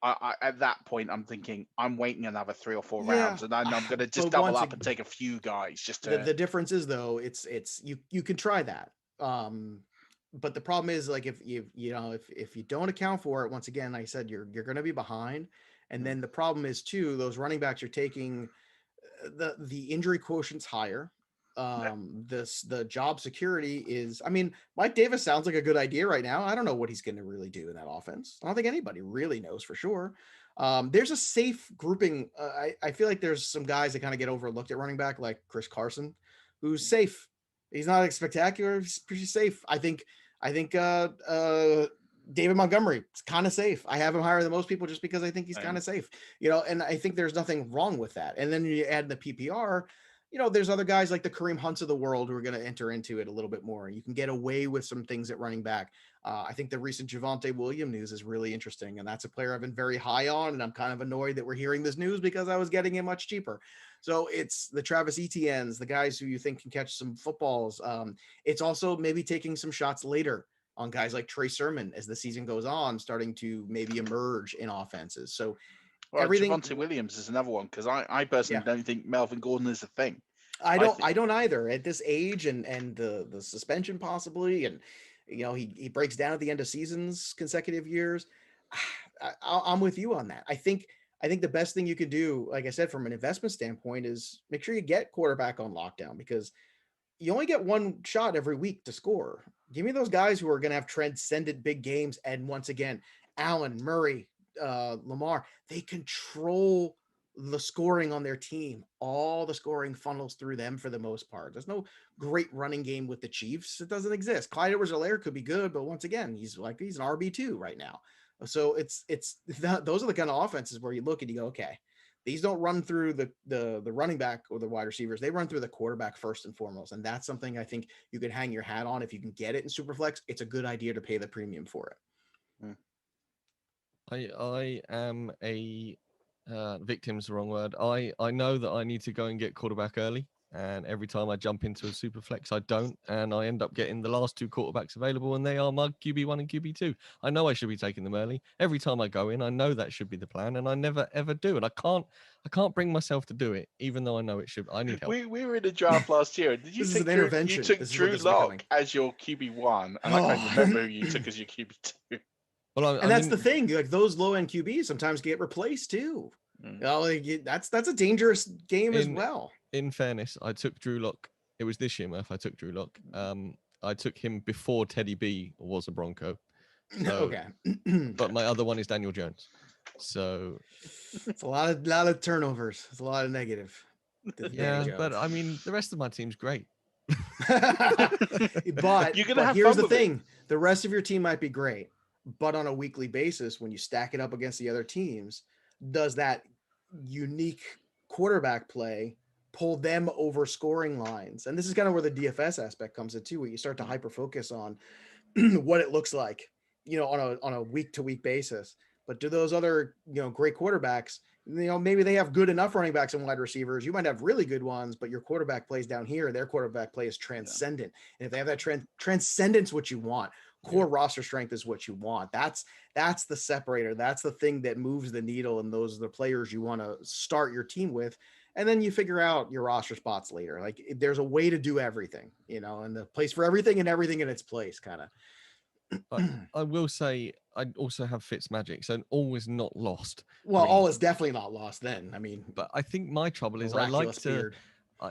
At that point, I'm thinking I'm waiting another 3 or 4 rounds, and then I'm going to just double up and take a few guys. Just to... the difference is though, it's you can try that. But the problem is like if you don't account for it, once again, like I said, you're going to be behind. And then the problem is too, those running backs you're taking, the injury quotient's higher. The job security is, I mean, Mike Davis sounds like a good idea right now. I don't know what he's going to really do in that offense. I don't think anybody really knows for sure. There's a safe grouping. I feel like there's some guys that kind of get overlooked at running back, like Chris Carson, who's safe. He's not spectacular. He's pretty safe. I think David Montgomery is kind of safe. I have him higher than most people just because I think he's kind of safe, and I think there's nothing wrong with that. And then you add the PPR, there's other guys like the Kareem Hunts of the world who are going to enter into it a little bit more. You can get away with some things at running back. I think the recent Javonte Williams news is really interesting, and that's a player I've been very high on, and I'm kind of annoyed that we're hearing this news because I was getting him much cheaper. So it's the Travis Etienne's, the guys who you think can catch some footballs. It's also maybe taking some shots later on guys like Trey Sermon as the season goes on, starting to maybe emerge in offenses. So everything. Javonte Williams is another one because I personally don't think Melvin Gordon is a thing. I don't either at this age and the suspension possibly, and he breaks down at the end of seasons, consecutive years. I'm with you on that. I think the best thing you could do, like I said, from an investment standpoint, is make sure you get quarterback on lockdown, because you only get one shot every week to score. Give me those guys who are going to have transcendent big games. And once again, Allen, Murray, Lamar, they control the scoring on their team. All the scoring funnels through them for the most part. There's no great running game with the Chiefs. It doesn't exist. Clyde Edwards-Helaire could be good, but once again, he's an RB2 right now. So those are the kind of offenses where you look and you go, okay, these don't run through the running back or the wide receivers. They run through the quarterback first and foremost. And that's something I think you could hang your hat on. If you can get it in Superflex, it's a good idea to pay the premium for it. I am a victim's the wrong word. I know that I need to go and get quarterback early. And every time I jump into a Superflex, I don't. And I end up getting the last 2 quarterbacks available, and they are my QB1 and QB2. I know I should be taking them early. Every time I go in, I know that should be the plan, and I never, ever do. And I can't bring myself to do it, even though I know it should. I need help. We were in a draft last year. Did you take you took Drew Lock as your QB1, and I can't remember who you took as your QB2. Well, that's the thing. Like, those low-end QBs sometimes get replaced too. That's a dangerous game as well. In fairness, I took Drew Lock. It was this year, Murph. I took Drew Lock. I took him before Teddy B was a Bronco. So, okay. But my other one is Daniel Jones. So it's a lot of turnovers. It's a lot of negative. Yeah, but I mean, the rest of my team's great. but here's the thing: the rest of your team might be great, but on a weekly basis, when you stack it up against the other teams, does that unique quarterback play pull them over scoring lines? And this is kind of where the DFS aspect comes in too, where you start to hyper focus on what it looks like, on a week to week basis. But do those other, great quarterbacks, maybe they have good enough running backs and wide receivers. You might have really good ones, but your quarterback plays down here. Their quarterback play is transcendent. And if they have that transcendence, what you want, core roster strength is what you want. That's the separator. That's the thing that moves the needle. And those are the players you want to start your team with. And then you figure out your roster spots later. Like, there's a way to do everything, and the place for everything and everything in its place, kind of. I will say I also have Fitzmagic, so all is not lost. Well, all is definitely not lost then. I mean, but I think my trouble is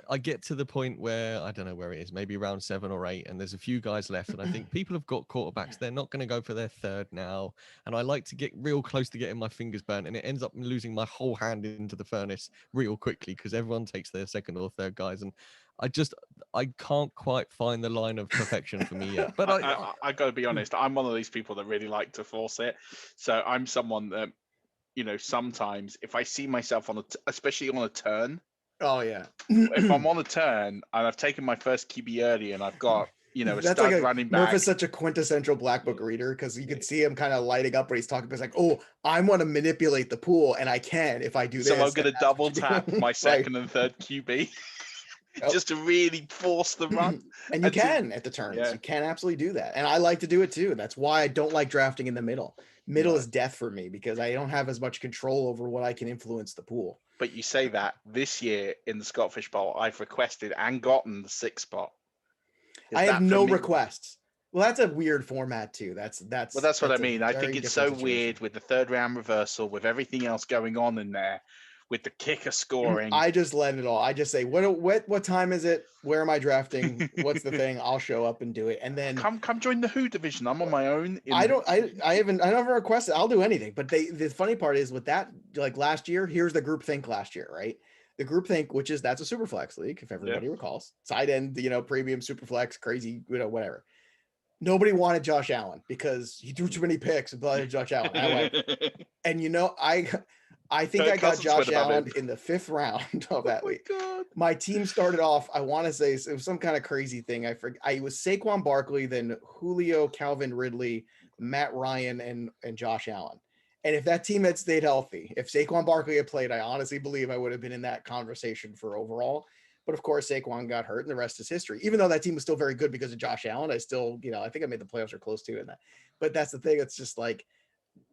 I get to the point where I don't know where it is, maybe round 7 or 8, and there's a few guys left, and I think people have got quarterbacks. They're not going to go for their third now, and I like to get real close to getting my fingers burnt, and it ends up losing my whole hand into the furnace real quickly because everyone takes their second or third guys, and I can't quite find the line of perfection for me yet. But I got to be honest, I'm one of these people that really like to force it. So I'm someone that, sometimes if I see myself especially on a turn, Oh yeah. if I'm on a turn and I've taken my first QB early and I've got, a That's stud like running Murph back. is such a quintessential black book reader because you can see him kind of lighting up when he's talking. But it's like, oh, I want to manipulate the pool, and I can if I do this. So I'm going to double what you tap do. my Right. second and third QB just to really force the run. And you can at the turns. Yeah. You can absolutely do that. And I like to do it too. That's why I don't like drafting in the middle. Middle is death for me because I don't have as much control over what I can influence the pool. But you say that this year in the Scott Fish Bowl, I've requested and gotten the 6th spot. I have no requests. Well, that's a weird format too. That's what I mean. I think it's so weird with the 3rd round reversal, with everything else going on in there, with the kicker scoring. I just let it all. I just say, what time is it? Where am I drafting? What's the thing? I'll show up and do it. And then come join the Who division. I'm on my own. I never requested. I'll do anything. But the funny part is with that, like last year, here's the group think last year, right? The group think, that's a Superflex league, if everybody recalls. Side end, premium Superflex, crazy, whatever. Nobody wanted Josh Allen because he threw too many picks and brought Josh Allen. I think I got Josh Allen in the 5th round of that league. God. My team started off, I want to say it was some kind of crazy thing. I forget. I was Saquon Barkley, then Julio, Calvin Ridley, Matt Ryan, and Josh Allen. And if that team had stayed healthy, if Saquon Barkley had played, I honestly believe I would have been in that conversation for overall. But of course, Saquon got hurt, and the rest is history. Even though that team was still very good because of Josh Allen, I still, I think I made the playoffs or close to in that. But that's the thing. It's just like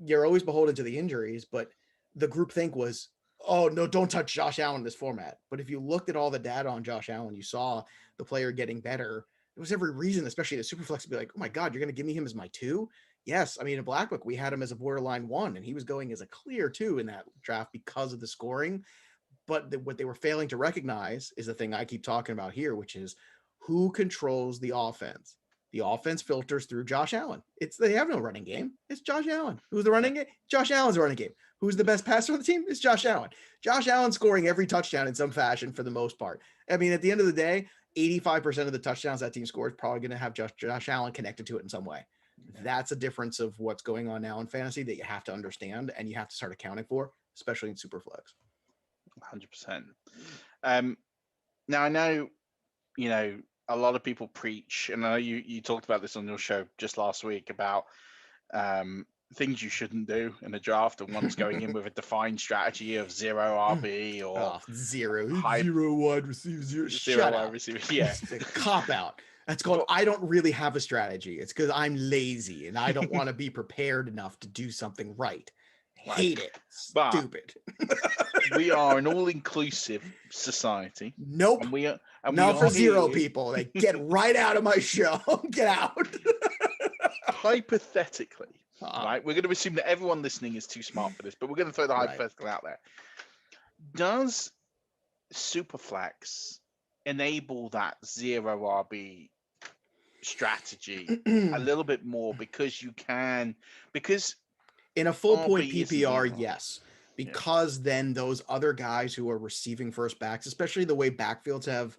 you're always beholden to the injuries. But the group think was, oh no, don't touch Josh Allen in this format. But if you looked at all the data on Josh Allen, you saw the player getting better. There was every reason, especially the Superflex, to be like, oh my God, you're going to give me him as my 2? Yes. I mean, in Black Book, we had him as a borderline 1, and he was going as a clear 2 in that draft because of the scoring. But what they were failing to recognize is the thing I keep talking about here, which is who controls the offense. The offense filters through Josh Allen. They have no running game. It's Josh Allen. Who's the running game? Josh Allen's the running game. Who's the best passer on the team? It's Josh Allen. Josh Allen scoring every touchdown in some fashion for the most part. I mean, at the end of the day, 85% of the touchdowns that team scores probably going to have Josh Allen connected to it in some way. That's a difference of what's going on now in fantasy that you have to understand and you have to start accounting for, especially in Superflex. 100%. Now I know, a lot of people preach, and I know you talked about this on your show just last week about things you shouldn't do in a draft, and one's going in with a defined strategy of 0 RB or zero wide receiver, zero wide receiver. Yeah, it's a cop out. That's called I don't really have a strategy. It's because I'm lazy and I don't want to be prepared enough to do something right. Hate it. Stupid. We are an all-inclusive society. Nope. And we are not for zero people. They get right out of my show. Get out. Hypothetically, right? We're going to assume that everyone listening is too smart for this, but we're going to throw the hypothetical out there. Does Superflex enable that 0 RB strategy a little bit more because in a full point PPR, yes, because then those other guys who are receiving first backs, especially the way backfields have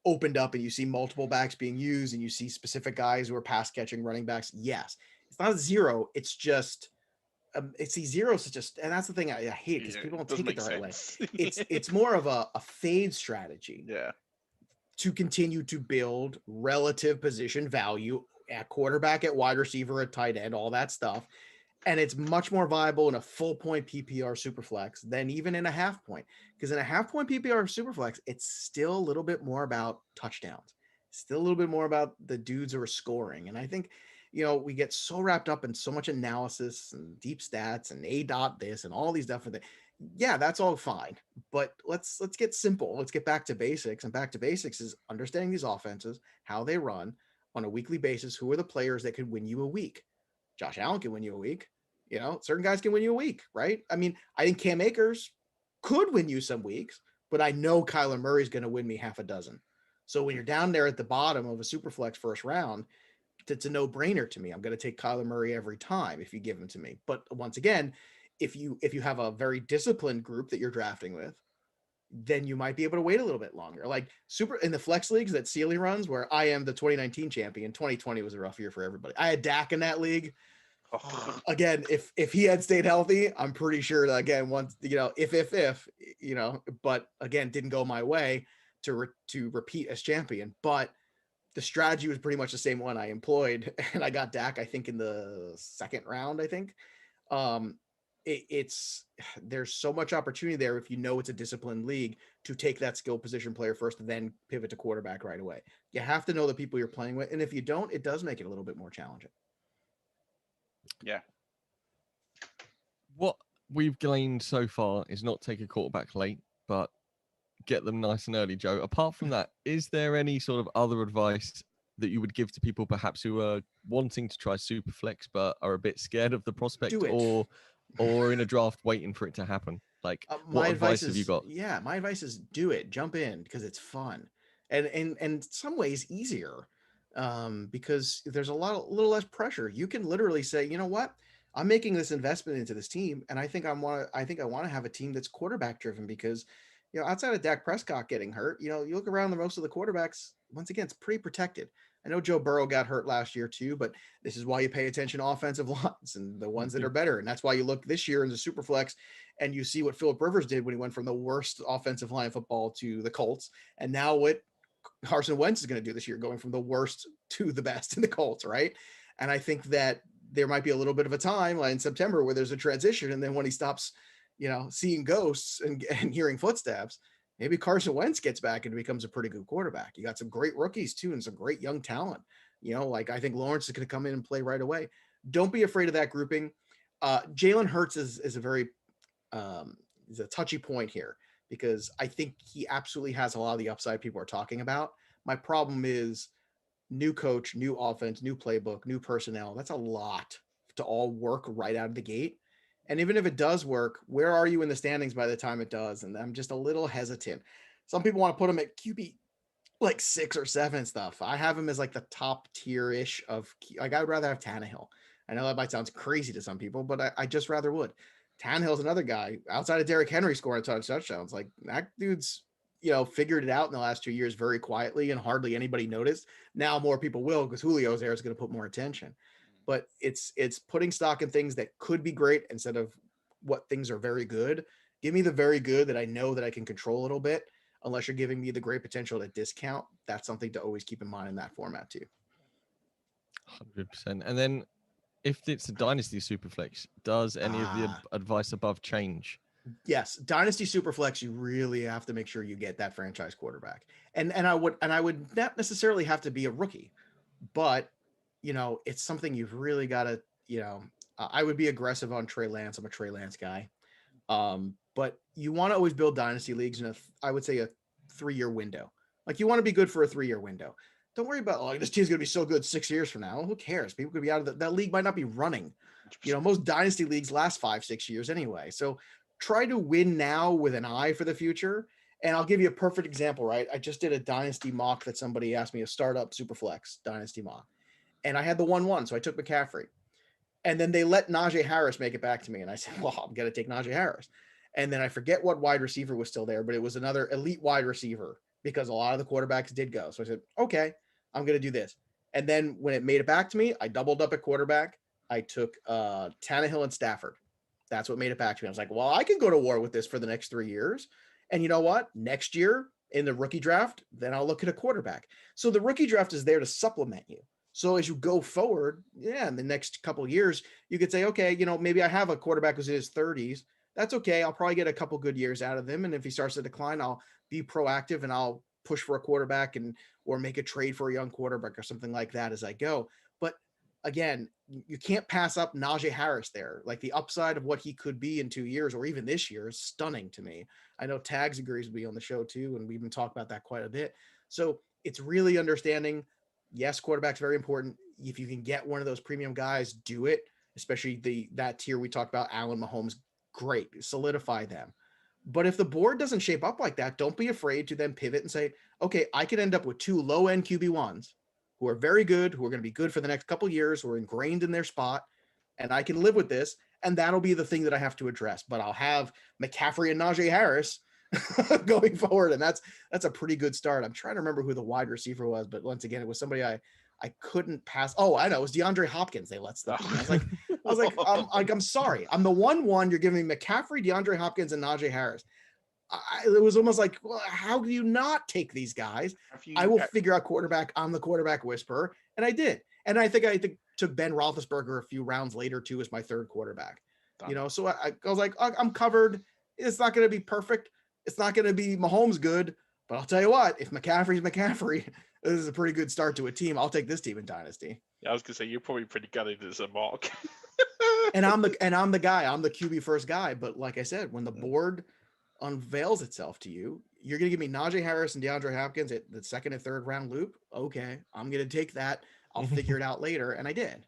opened up and you see multiple backs being used and you see specific guys who are pass catching running backs. Yes, it's not a 0. It's just it's these zeros. Just, and that's the thing I hate because people don't take it the right way. It's more of a fade strategy. Yeah. To continue to build relative position value at quarterback, at wide receiver, at tight end, all that stuff. And it's much more viable in a full point PPR Superflex than even in a half point. Because in a half point PPR Superflex, it's still a little bit more about touchdowns. Still a little bit more about the dudes who are scoring. And I think, we get so wrapped up in so much analysis and deep stats and A dot this and all these different things. Yeah, that's all fine. But let's get simple. Let's get back to basics. And back to basics is understanding these offenses, how they run on a weekly basis. Who are the players that could win you a week? Josh Allen can win you a week. Certain guys can win you a week, right? I mean, I think Cam Akers could win you some weeks, but I know Kyler Murray's going to win me half a dozen. So when you're down there at the bottom of a Superflex first round, it's a no-brainer to me. I'm going to take Kyler Murray every time if you give him to me. But once again, if you have a very disciplined group that you're drafting with, then you might be able to wait a little bit longer. Like super in the flex leagues that Sealy runs, where I am the 2019 champion. 2020 was a rough year for everybody. I had Dak in that league. Again, if he had stayed healthy, I'm pretty sure that again, once if but again, didn't go my way to repeat as champion. But the strategy was pretty much the same one I employed, and I got Dak, I think, in the second round. I think there's so much opportunity there if you know it's a disciplined league to take that skill position player first and then pivot to quarterback right away. You have to know the people you're playing with, and if you don't, it does make it a little bit more challenging. Yeah. What we've gleaned so far is not take a quarterback late, but get them nice and early, Joe. Apart from that, is there any sort of other advice that you would give to people perhaps who are wanting to try Superflex but are a bit scared of the prospect, or in a draft waiting for it to happen? Like, what advice have you got? Yeah, my advice is do it, jump in, because it's fun, and in some ways easier, because there's a little less pressure. You can literally say, you know what, I'm making this investment into this team, and I think I want to have a team that's quarterback driven, because outside of Dak Prescott getting hurt, you look around the most of the quarterbacks, once again, it's pretty protected. I know Joe Burrow got hurt last year too, but this is why you pay attention to offensive lines and the ones that are better. And that's why you look this year in the Superflex and you see what Phillip Rivers did when he went from the worst offensive line of football to the Colts. And now what Carson Wentz is going to do this year, going from the worst to the best in the Colts, right? And I think that there might be a little bit of a time like in September where there's a transition. And then when he stops, seeing ghosts and hearing footsteps, maybe Carson Wentz gets back and becomes a pretty good quarterback. You got some great rookies too, and some great young talent. Like I think Lawrence is going to come in and play right away. Don't be afraid of that grouping. Jalen Hurts is a very is a touchy point here, because I think he absolutely has a lot of the upside people are talking about. My problem is new coach, new offense, new playbook, new personnel. That's a lot to all work right out of the gate. And even if it does work, where are you in the standings by the time it does? And I'm just a little hesitant. Some people want to put him at QB like 6 or 7 stuff. I have him as like the top tier-ish of, like, I'd rather have Tannehill. I know that might sound crazy to some people, but I just rather would. Tannehill's another guy outside of Derrick Henry scoring touchdowns. Like, that dude's, figured it out in the last 2 years very quietly and hardly anybody noticed. Now more people will, because Julio's there is going to put more attention. But it's putting stock in things that could be great instead of what things are very good. Give me the very good that I know that I can control a little bit, unless you're giving me the great potential at discount. That's something to always keep in mind in that format too. 100%. And then if it's a Dynasty Superflex, does any of the advice above change? Yes. Dynasty Superflex, you really have to make sure you get that franchise quarterback. And I would not necessarily have to be a rookie, but it's something you've really got to, I would be aggressive on Trey Lance. I'm a Trey Lance guy. But you want to always build dynasty leagues in I would say a 3-year window. Like, you want to be good for a 3-year window. Don't worry about, this team's going to be so good 6 years from now. Who cares? People could be out of that league might not be running. Most dynasty leagues last 5-6 years anyway. So try to win now with an eye for the future. And I'll give you a perfect example, right? I just did a dynasty mock that somebody asked me, a startup Superflex dynasty mock. And I had the 1-1, so I took McCaffrey. And then they let Najee Harris make it back to me. And I said, well, I'm going to take Najee Harris. And then I forget what wide receiver was still there, but it was another elite wide receiver, because a lot of the quarterbacks did go. So I said, okay, I'm going to do this. And then when it made it back to me, I doubled up at quarterback. I took Tannehill and Stafford. That's what made it back to me. I was like, well, I can go to war with this for the next 3 years. And you know what? Next year in the rookie draft, then I'll look at a quarterback. So the rookie draft is there to supplement you. So as you go forward, in the next couple of years, you could say, okay, maybe I have a quarterback who's in his 30s. That's okay. I'll probably get a couple good years out of him. And if he starts to decline, I'll be proactive and I'll push for a quarterback or make a trade for a young quarterback or something like that as I go. But again, you can't pass up Najee Harris there. Like, the upside of what he could be in 2 years or even this year is stunning to me. I know Tags agrees with me on the show too, and we've been talking about that quite a bit. So it's really understanding, yes, quarterback's very important. If you can get one of those premium guys, do it, especially that tier we talked about, Allen, Mahomes, great, solidify them. But if the board doesn't shape up like that, don't be afraid to then pivot and say, okay, I could end up with 2 low-end QB1s who are very good, who are going to be good for the next couple of years, who are ingrained in their spot, and I can live with this, and that'll be the thing that I have to address. But I'll have McCaffrey and Najee Harris going forward. And that's a pretty good start. I'm trying to remember who the wide receiver was, but once again, it was somebody I couldn't pass. Oh, I know, it was DeAndre Hopkins. They let slip. I was like, I'm sorry. I'm the 1-1. You're giving me McCaffrey, DeAndre Hopkins, and Najee Harris. It was almost like, well, how do you not take these guys? I will figure out quarterback. I'm the quarterback whisperer. And I did. And I think took Ben Roethlisberger a few rounds later too as my third quarterback. Done. So I was like, I'm covered. It's not going to be perfect. It's not going to be Mahomes good. But I'll tell you what, if McCaffrey's McCaffrey, this is a pretty good start to a team. I'll take this team in Dynasty. Yeah, I was going to say, you're probably pretty gutted as a Mark. and I'm the guy. I'm the QB first guy. But like I said, when the board unveils itself to you, you're going to give me Najee Harris and DeAndre Hopkins at the second and third round loop. Okay, I'm going to take that. I'll figure it out later, and I did.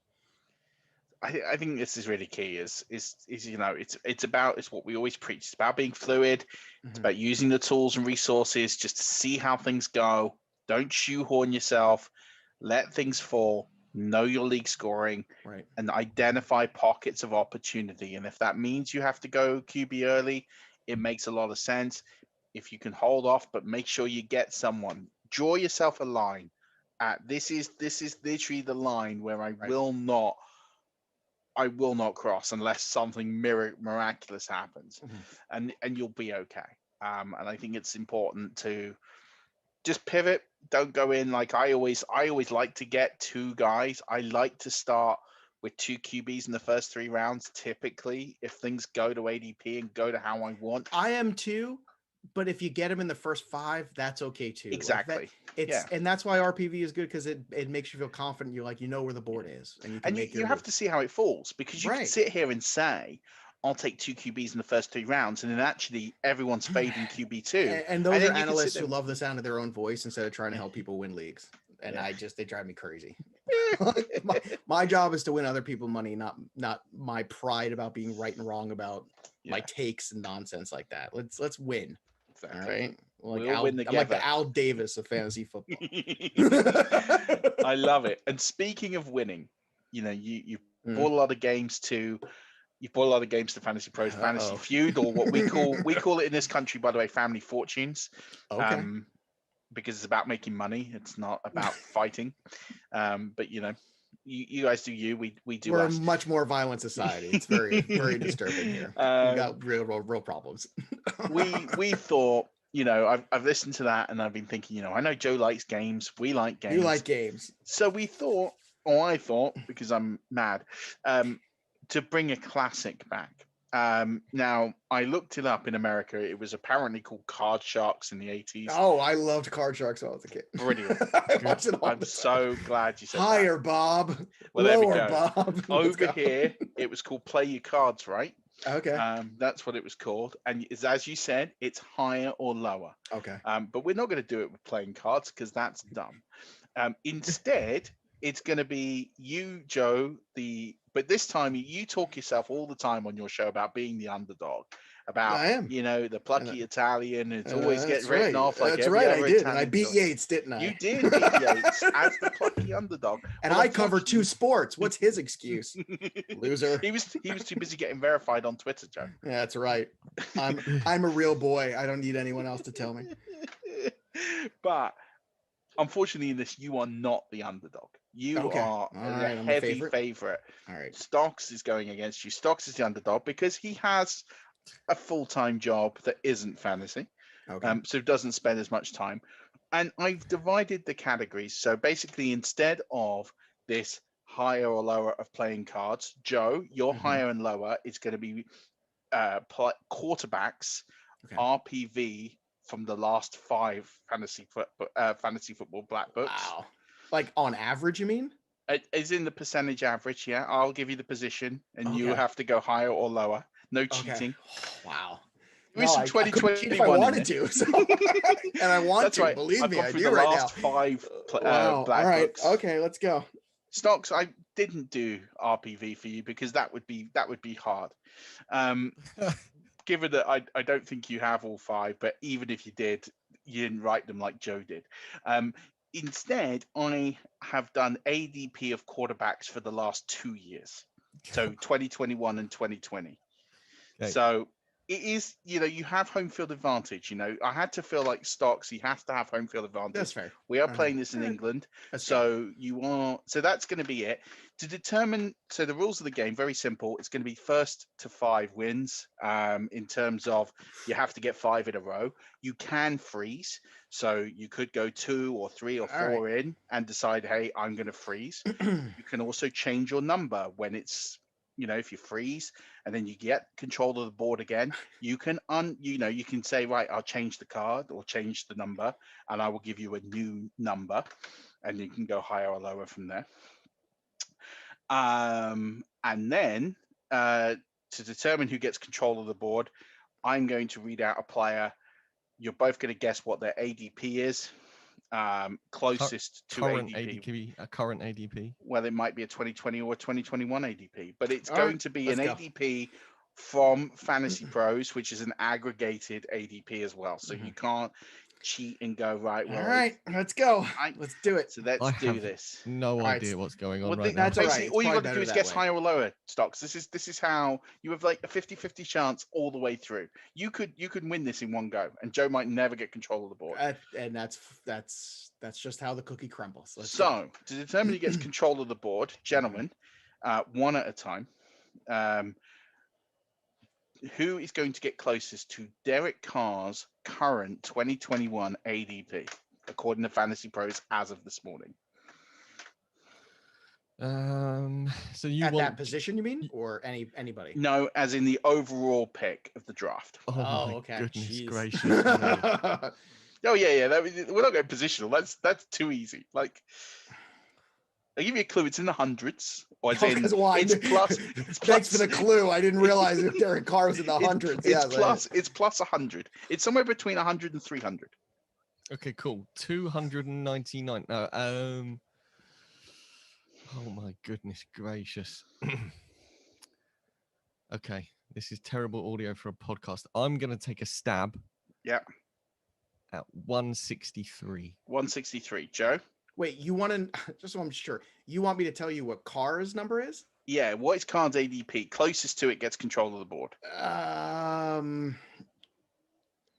I think this is really key. Is it's what we always preach. It's about being fluid. It's about using the tools and resources just to see how things go. Don't shoehorn yourself. Let things fall. Know your league scoring, right, and identify pockets of opportunity. And if that means you have to go QB early, it makes a lot of sense. If you can hold off, but make sure you get someone. Draw yourself a line. This is literally the line where I will not cross unless something miraculous happens, and you'll be okay. And I think it's important to just pivot. Don't go in like I always like to get two guys. I like to start with two QBs in the first 3 rounds. Typically, if things go to ADP and go to how I want, I am too. But if you get him in the first 5, that's okay too. Exactly. And that's why RPV is good, because it makes you feel confident. You're like, where the board is, and you have to see how it falls, because you can sit here and say, I'll take 2 QBs in the first 3 rounds, and then actually everyone's fading QB2. And those are analysts who love the sound of their own voice instead of trying to help people win leagues. And they drive me crazy. my job is to win other people money, not my pride about being right and wrong about my takes and nonsense like that. Let's win. Exactly. All right. I'm like the Al Davis of fantasy football. I love it. And speaking of winning, you bought a lot of games to Fantasy Pros, Fantasy Feud, or what we call it in this country, by the way, Family Fortunes. Okay. Because it's about making money. It's not about fighting. But you guys do you. We do. We're a much more violent society. It's very very disturbing here. We got real problems. we thought, I've listened to that and I've been thinking, I know Joe likes games. We like games. You like games. So we thought, I thought, because I'm mad, to bring a classic back. Now, I looked it up in America. It was apparently called Card Sharks in the 80s. Oh, I loved Card Sharks when I was a kid. Brilliant. I'm so glad you said Higher, that. Bob. Well, Lower, there we go. Bob. Over here, it was called Play Your Cards, right? Okay. That's what it was called. And as you said, it's higher or lower. Okay. But we're not going to do it with playing cards, because that's dumb. Instead, it's going to be you, Joe, but this time you talk yourself all the time on your show about being the underdog, about the plucky Italian. It's always getting written off like that's every right. other I did, Italian and I beat dog. Yates, didn't I? You did beat Yates as the plucky underdog, and I cover 2 sports. What's his excuse? Loser. He was too busy getting verified on Twitter, Joe. Yeah, that's right. I'm a real boy. I don't need anyone else to tell me. But unfortunately, in this, you are not the underdog. You are a heavy favorite. All right. Stocks is going against you. Stocks is the underdog because he has a full-time job that isn't fantasy. Okay. So doesn't spend as much time. And I've divided the categories. So basically, instead of this higher or lower of playing cards, Joe, your higher and lower is going to be quarterbacks, RPV from the last 5 fantasy football black books. Wow. Like on average, you mean? It's in the percentage average, yeah. I'll give you the position, and you have to go higher or lower. No cheating. Wow. There is some 2021 if I wanted to, so. And I want That's to. right. Believe I've me, gone I through do the right last now. 5 black All right. books. Okay, let's go. Stocks, I didn't do RPV for you because that would be hard. Given that I don't think you have all 5, but even if you did, you didn't write them like Joe did. Instead, I have done ADP of quarterbacks for the last 2 years. So 2021 and 2020. Okay. So it is, you have home field advantage. I had to feel like stocks, you have to have home field advantage. That's fair. We are playing this in England, so that's going to be it. To determine, so the rules of the game, very simple. It's going to be first to 5 wins. In terms of, you have to get 5 in a row. You can freeze, so you could go 2 or 3 or 4 in and decide, hey, I'm going to freeze. You can also change your number when it's, if you freeze and then you get control of the board again, you can you can say, right, I'll change the card or change the number, and I will give you a new number, and you can go higher or lower from there. And then to determine who gets control of the board, I'm going to read out a player. You're both going to guess what their ADP is. Closest to current ADP. A current ADP. Well, it might be a 2020 or a 2021 ADP, but it's going to be an go. ADP from Fantasy Pros, which is an aggregated ADP as well. So you can't cheat and go, right, well, all right, let's go. Let's do it. so let's do this. No right. idea what's going on Well, right now. that's all right. Basically, It's all you probably got to do is better guess that way. higher or lower, Stocks. This is how you have like a 50-50 chance all the way through. You could win this in one go, and Joe might never get control of the board. And that's just how the cookie crumbles. Let's So go. to determine who gets control of the board, gentlemen, one at a time. Who is going to get closest to Derek Carr's current 2021 ADP, according to Fantasy Pros as of this morning? So you At want that position, you mean, or anybody? No, as in the overall pick of the draft. Oh, my okay. goodness Jeez. gracious me. Oh yeah. We're not going positional. That's too easy. Like, I'll give you a clue. It's in the hundreds. Or it's plus. Thanks for the clue. I didn't realize if Derek Carr was in the hundreds. It's plus 100. It's somewhere between 100 and 300. Okay, cool. 299. No, oh my goodness gracious. Okay, this is terrible audio for a podcast. I'm gonna take a stab. Yeah. At 163. 163. Joe? Wait, you want to, just so I'm sure, you want me to tell you what Carr's number is? Yeah, what is Carr's ADP? Closest to it gets control of the board. I'm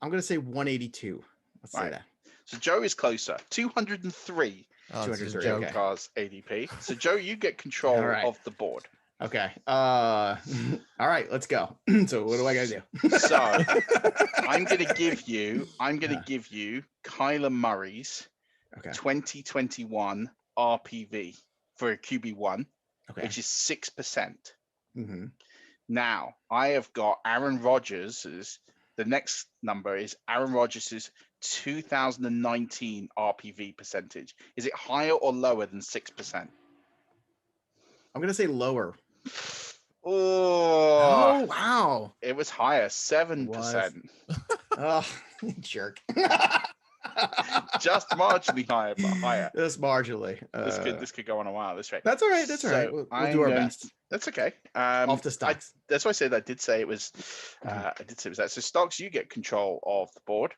going to say 182. Let's say that. So Joe is closer. 203. 203. Joe Okay. Carr's ADP. So Joe, you get control of the board. Okay. All right, let's go. So what do I got to do? So I'm going to give you Kyler Murray's 2021 RPV for a QB1, which is 6%. Mm-hmm. Now, I have got Aaron Rodgers', the next number is Aaron Rodgers' 2019 RPV percentage. Is it higher or lower than 6%? I'm going to say lower. Oh, wow. It was higher, 7%. Oh, jerk. Just marginally higher, but higher. Just marginally. This could go on a while. That's right. That's all right. That's all right. We'll do our best. That's okay. Off to Stocks. That's why I said I did say it was. I did say it was that. So Stocks, you get control of the board.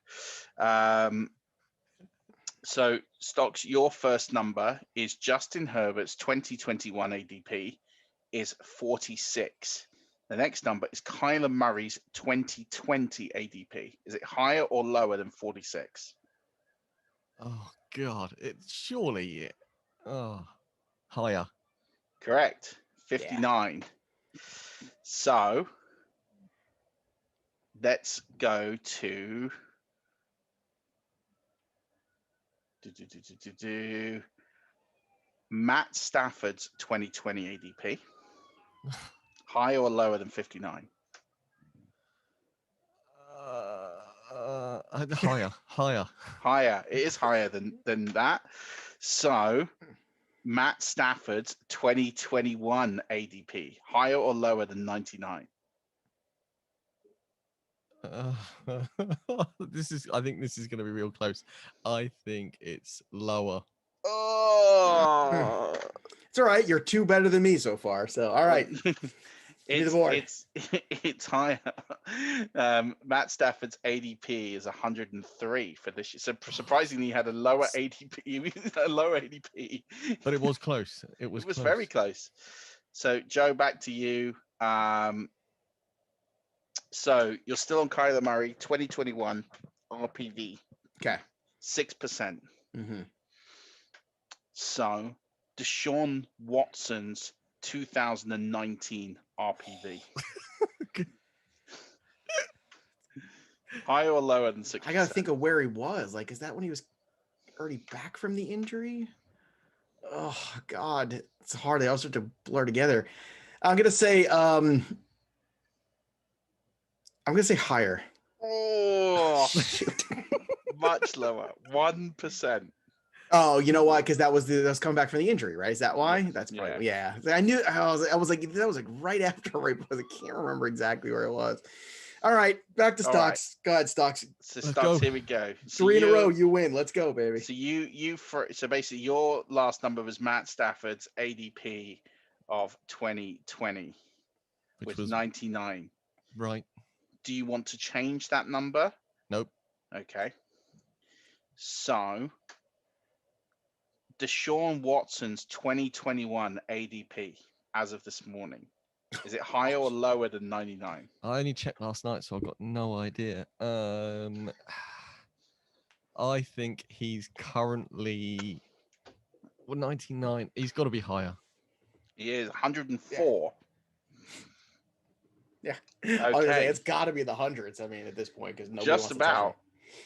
So Stocks, your first number is Justin Herbert's 2021 ADP is 46. The next number is Kyler Murray's 2020 ADP. Is it higher or lower than 46? Oh God! It's surely higher. Correct. 59. Yeah. So let's go to Matt Stafford's 2020 ADP. Higher or lower than 59? Higher. Higher. It is higher than that. So Matt Stafford's 2021 ADP, higher or lower than 99? I think this is going to be real close. I think it's lower. Oh, it's all right. You're 2 better than me so far. So all right. It's higher. Matt Stafford's ADP is 103 for this year. So surprisingly, he had a lower ADP. But it was close. It was very close. So Joe, back to you. So you're still on Kyler Murray, 2021 RPV, Okay. 6%. Mm-hmm. So Deshaun Watson's 2019 RPV. Higher or lower than 6%? I got to think of where he was. Like, is that when he was already back from the injury? Oh, God. It's hard. They all start to blur together. I'm going to say higher. Oh, Shoot. much lower, 1%. Oh, you know why? Because that was coming back from the injury, right? Is that why? Yeah. That's probably yeah. I knew. I was like that was like right after, right? Because I can't remember exactly where it was. All right, back to All stocks. Go ahead, stocks. So Let's Stocks, go. here we go. So 3 in a row, you win. Let's go, baby. So basically your last number was Matt Stafford's ADP of 2020, Which which was 99. right. Do you want to change that number? Nope. Okay. So Deshaun Watson's 2021 ADP as of this morning, is it higher or lower than 99? I only checked last night, so I've got no idea. I think he's currently 99. He's got to be higher. He is 104. Yeah. I was gonna say, Okay. it's got to be the hundreds. I mean, at this point, because nobody Just wants to touch him. about.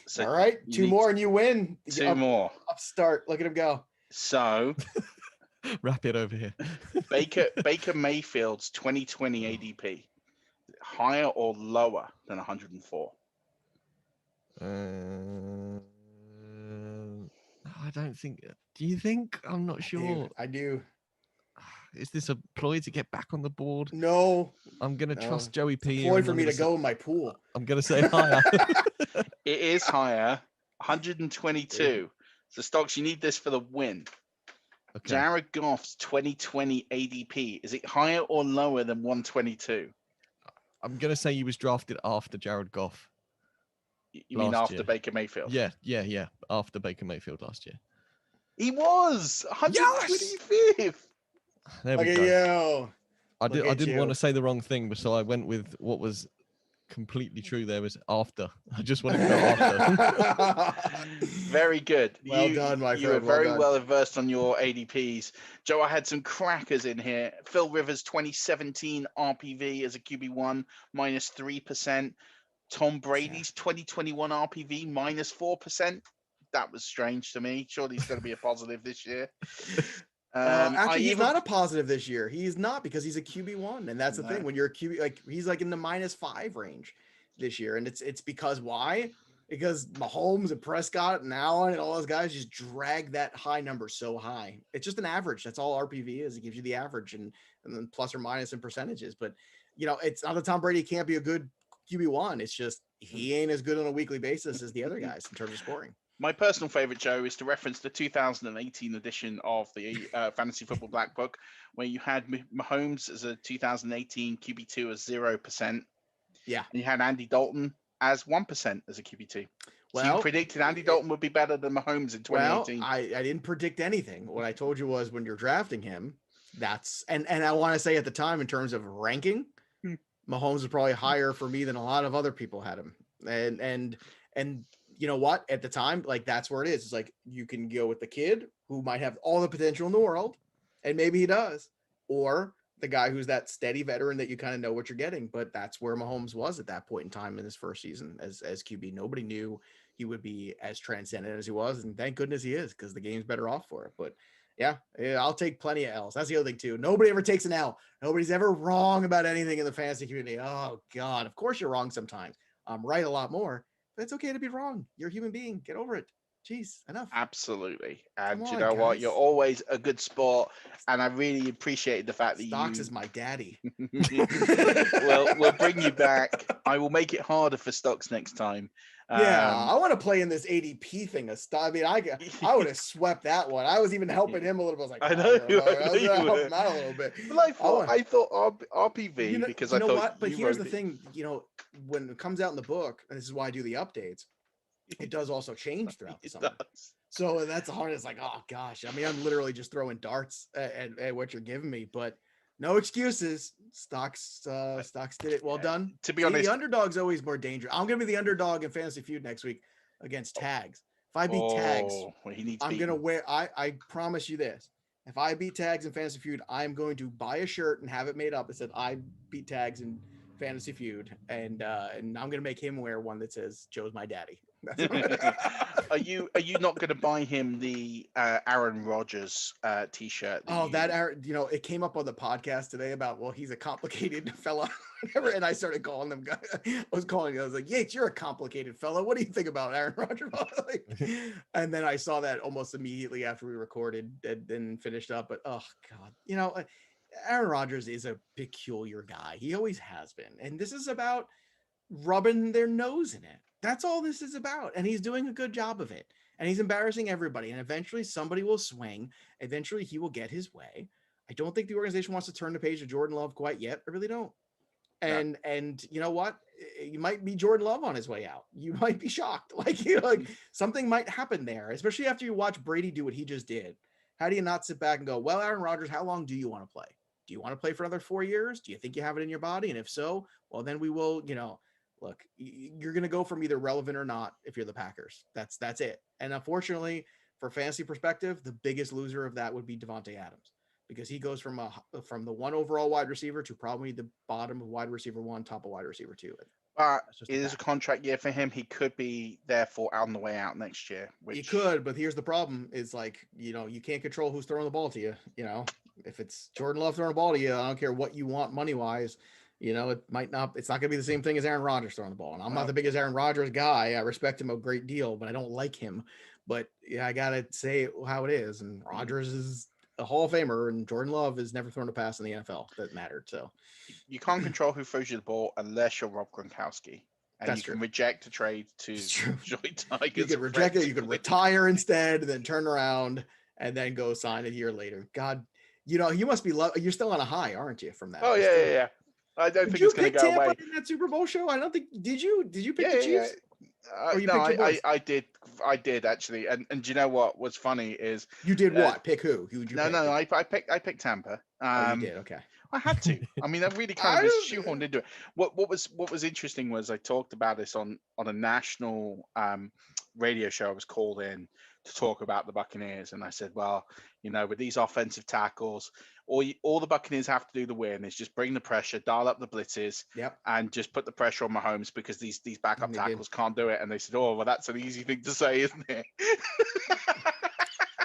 So All right, you 2 need more and you win. two more. Upstart. Look at him go. So Wrap it over here. Baker Mayfield's 2020 ADP, higher or lower than 104? I don't think. Do you think? I'm not sure. I do. Is this a ploy to get back on the board? No. I'm gonna No. trust Joey P. here, Ploy and for I'm me gonna to say- go in my pool. I'm gonna say higher. It is higher, 122. So Stocks, you need this for the win. Okay. Jared Goff's 2020 ADP, is it higher or lower than 122? I'm gonna say he was drafted after Jared Goff. You mean Last after year. Baker Mayfield? Yeah. After Baker Mayfield last year. He was 125th. There we Look go. at you. I Look at didn't want you. to say the wrong thing, but so I went with what was completely true. There was after. I just wanted to go after. Very good. Well done, my You were friend, well very done. well versed on your ADPs. Joe, I had some crackers in here. Phil Rivers 2017 RPV as a QB1 minus 3%. Tom Brady's 2021 RPV minus 4%. That was strange to me. Surely he's going to be a positive this year. Actually, he's not a positive this year. He's not, because he's a QB1, and that's the No. thing. When you're a QB, like he's like in the -5 range this year, and it's because why? Because Mahomes and Prescott and Allen and all those guys just drag that high number so high. It's just an average. That's all RPV is. It gives you the average and then plus or minus in percentages. But it's not that Tom Brady can't be a good QB1. It's just he ain't as good on a weekly basis as the other guys in terms of scoring. My personal favorite, Joe, is to reference the 2018 edition of the Fantasy Football Black Book, where you had Mahomes as a 2018 QB2 as 0%. Yeah. And you had Andy Dalton as 1% as a QB2. So Well, you predicted Andy Dalton would be better than Mahomes in 2018. Well, I didn't predict anything. What I told you was when you're drafting him, that's and I want to say at the time in terms of ranking, Mahomes was probably higher for me than a lot of other people had him. And you know what? At the time, like that's where it is. It's like you can go with the kid who might have all the potential in the world, and maybe he does, or the guy who's that steady veteran that you kind of know what you're getting. But that's where Mahomes was at that point in time in his first season as QB. Nobody knew he would be as transcendent as he was, and thank goodness he is, because the game's better off for it. But yeah, I'll take plenty of L's. That's the other thing too. Nobody ever takes an L. Nobody's ever wrong about anything in the fantasy community. Oh God, of course you're wrong sometimes. I'm right a lot more, but it's okay to be wrong. You're a human being. Get over it. Jeez, enough. Absolutely. And Come you on, know what? guys. You're always a good sport. And I really appreciate the fact that Stocks you... is my daddy. We'll bring you back. I will make it harder for Stocks next time. Yeah, I want to play in this ADP thing. I mean, I would have swept that one. I was even helping him a little bit. I was like, I know you helping were. him out a little bit. Well, I thought RPV because I thought what? But you here's wrote the it. thing. When it comes out in the book, and this is why I do the updates, it does also change throughout the It summer. does. So that's hard. It's like, oh gosh. I mean, I'm literally just throwing darts at what you're giving me. But No excuses. Stocks did it. Well done. To be See, honest, the underdog's always more dangerous. I'm gonna be the underdog in Fantasy Feud next week against Tags. If I beat Tags, he needs I'm gonna wear. I promise you this. If I beat Tags in Fantasy Feud, I'm going to buy a shirt and have it made up that said I beat Tags in Fantasy Feud, and I'm gonna make him wear one that says Joe's my daddy. Are you not going to buy him the Aaron Rodgers T-shirt? It came up on the podcast today about, well, he's a complicated fella, whatever, and I started calling him. I was like, Yates, you're a complicated fella. What do you think about Aaron Rodgers? And then I saw that almost immediately after we recorded and then finished up. But oh god, Aaron Rodgers is a peculiar guy. He always has been, and this is about rubbing their nose in it. That's all this is about. And he's doing a good job of it. And he's embarrassing everybody. And eventually somebody will swing. Eventually he will get his way. I don't think the organization wants to turn the page to Jordan Love quite yet. I really don't. And you know what? You might be Jordan Love on his way out. You might be shocked. Like something might happen there, especially after you watch Brady do what he just did. How do you not sit back and go, well, Aaron Rodgers, how long do you want to play? Do you want to play for another 4 years? Do you think you have it in your body? And if so, well, then we will, look, you're going to go from either relevant or not if you're the Packers. That's it. And unfortunately, for fantasy perspective, the biggest loser of that would be Devontae Adams, because he goes from the 1 overall wide receiver to probably the bottom of wide receiver 1, top of wide receiver 2. It is a contract year for him. He could be therefore on the way out next year. He could, but here's the problem: is you can't control who's throwing the ball to you. If it's Jordan Love throwing the ball to you, I don't care what you want money wise. It might not. It's not going to be the same thing as Aaron Rodgers throwing the ball. And I'm not the biggest Aaron Rodgers guy. I respect him a great deal, but I don't like him. But yeah, I gotta say how it is. And Rodgers is a Hall of Famer, and Jordan Love has never thrown a pass in the NFL that mattered. So you can't control who throws you the ball unless you're Rob Gronkowski, and That's you true. can reject a trade to join Tigers. You could reject it. You could retire instead, and then turn around and then go sign a year later. God, you must be. You're still on a high, aren't you? From that. Oh yeah. I don't think it's going to go Tampa away. In that Super Bowl show? I don't think. Did you pick the Chiefs? I did actually. And do you know what was funny is you did what? Pick who? Who did you? No, I picked Tampa. You did. Okay. I had to. I mean, I really kind of was shoehorned into it. What was interesting was I talked about this on a national radio show. I was called in to talk about the Buccaneers, and I said, well, with these offensive tackles, all the Buccaneers have to do to win is just bring the pressure, dial up the blitzes, and just put the pressure on Mahomes, because these backup tackles can't do it. And they said, oh, well, that's an easy thing to say, isn't it?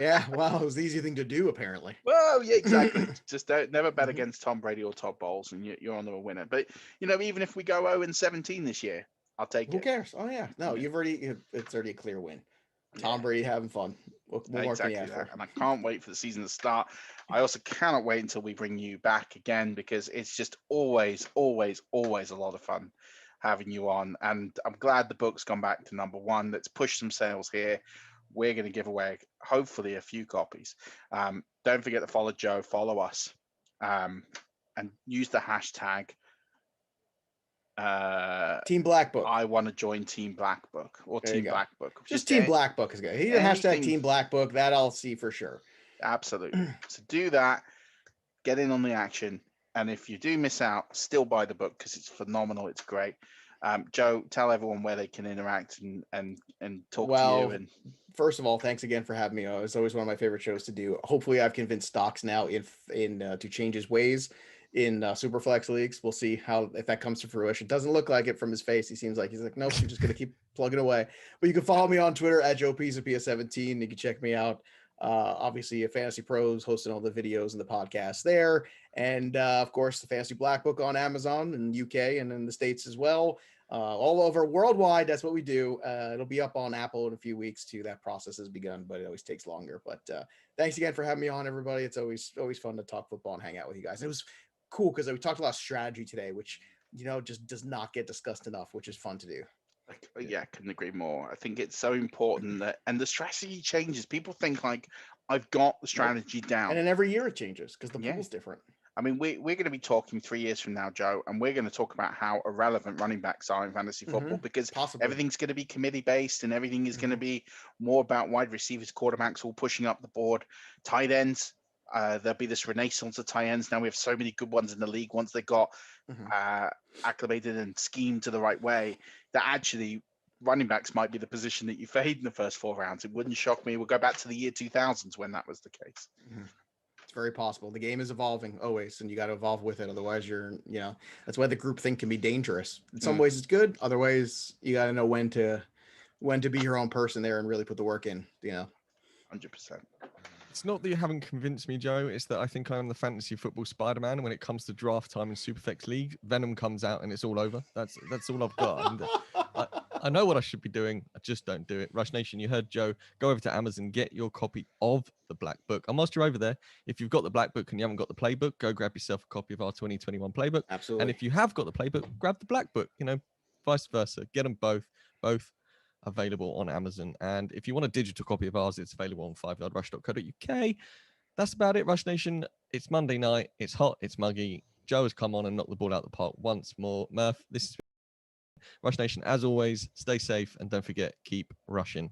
Yeah, well, it was the easy thing to do, apparently. Well, yeah, exactly. Just never bet against Tom Brady or Todd Bowles, and you're on the winner. But even if we go 0-17 this year, I'll take it. Who cares? Oh yeah, no, it's already a clear win. Tom Brady having fun. What more can you ask for? And I can't wait for the season to start. I also cannot wait until we bring you back again, because it's just always, always, always a lot of fun having you on. And I'm glad the book's gone back to number 1. Let's push some sales here. We're going to give away, hopefully, a few copies. Don't forget to follow Joe, follow us, and use the hashtag Team Black Book. I want to join Team Black Book or Team Black Book. Just Team Black Book is good. He did hashtag Team Black Book. That I'll see for sure. Absolutely. So do that. Get in on the action. And if you do miss out, still buy the book, because it's phenomenal. It's great. Joe, tell everyone where they can interact and talk to you. And first of all, thanks again for having me. It's always one of my favorite shows to do. Hopefully, I've convinced Stocks now to change his ways in Superflex leagues. We'll see if that comes to fruition. Doesn't look like it from his face. He seems like he's like, nope, I'm just gonna keep plugging away. But you can follow me on Twitter at Joe Pisapia 17. You can check me out. Obviously, Fantasy Pros hosting all the videos and the podcasts there, and of course the Fantasy Black Book on Amazon in the UK and in the States as well. All over worldwide. That's what we do. It'll be up on Apple in a few weeks too. That process has begun, but it always takes longer. But thanks again for having me on, everybody. It's always fun to talk football and hang out with you guys. It was cool because we talked a lot of strategy today, which just does not get discussed enough, which is fun to do. Yeah, I couldn't agree more. I think it's so important and the strategy changes. People think like, I've got the strategy down, and then every year it changes because the pool's different. I mean, we're going to be talking 3 years from now, Joe, and we're going to talk about how irrelevant running backs are in fantasy football, because everything's going to be committee based, and everything is going to be more about wide receivers, quarterbacks all pushing up the board, tight ends. there'll be this renaissance of tight ends. Now we have so many good ones in the league. Once they got acclimated and schemed to the right way, that actually running backs might be the position that you fade in the first 4 rounds. It wouldn't shock me. We'll go back to the year 2000s when that was the case. It's very possible. The game is evolving always, and you got to evolve with it. Otherwise, that's why the group think can be dangerous. In some ways, it's good. Other ways, you got to know when to be your own person there and really put the work in. 100%. It's not that you haven't convinced me, Joe. It's that I think I'm the fantasy football Spider-Man. When it comes to draft time in Superflex League, Venom comes out and it's all over. That's all I've got. And, I know what I should be doing. I just don't do it. Rush Nation, you heard Joe. Go over to Amazon, get your copy of the Black Book. And whilst you're over there, if you've got the Black Book and you haven't got the Playbook, go grab yourself a copy of our 2021 Playbook. Absolutely. And if you have got the Playbook, grab the Black Book. Vice versa. Get them both available on Amazon. And if you want a digital copy of ours, it's available on 5yardrush.co.uk. That's about it, Rush Nation. It's Monday night. It's hot. It's muggy. Joe has come on and knocked the ball out of the park once more. Murph, this is Rush Nation. As always, stay safe and don't forget, keep rushing.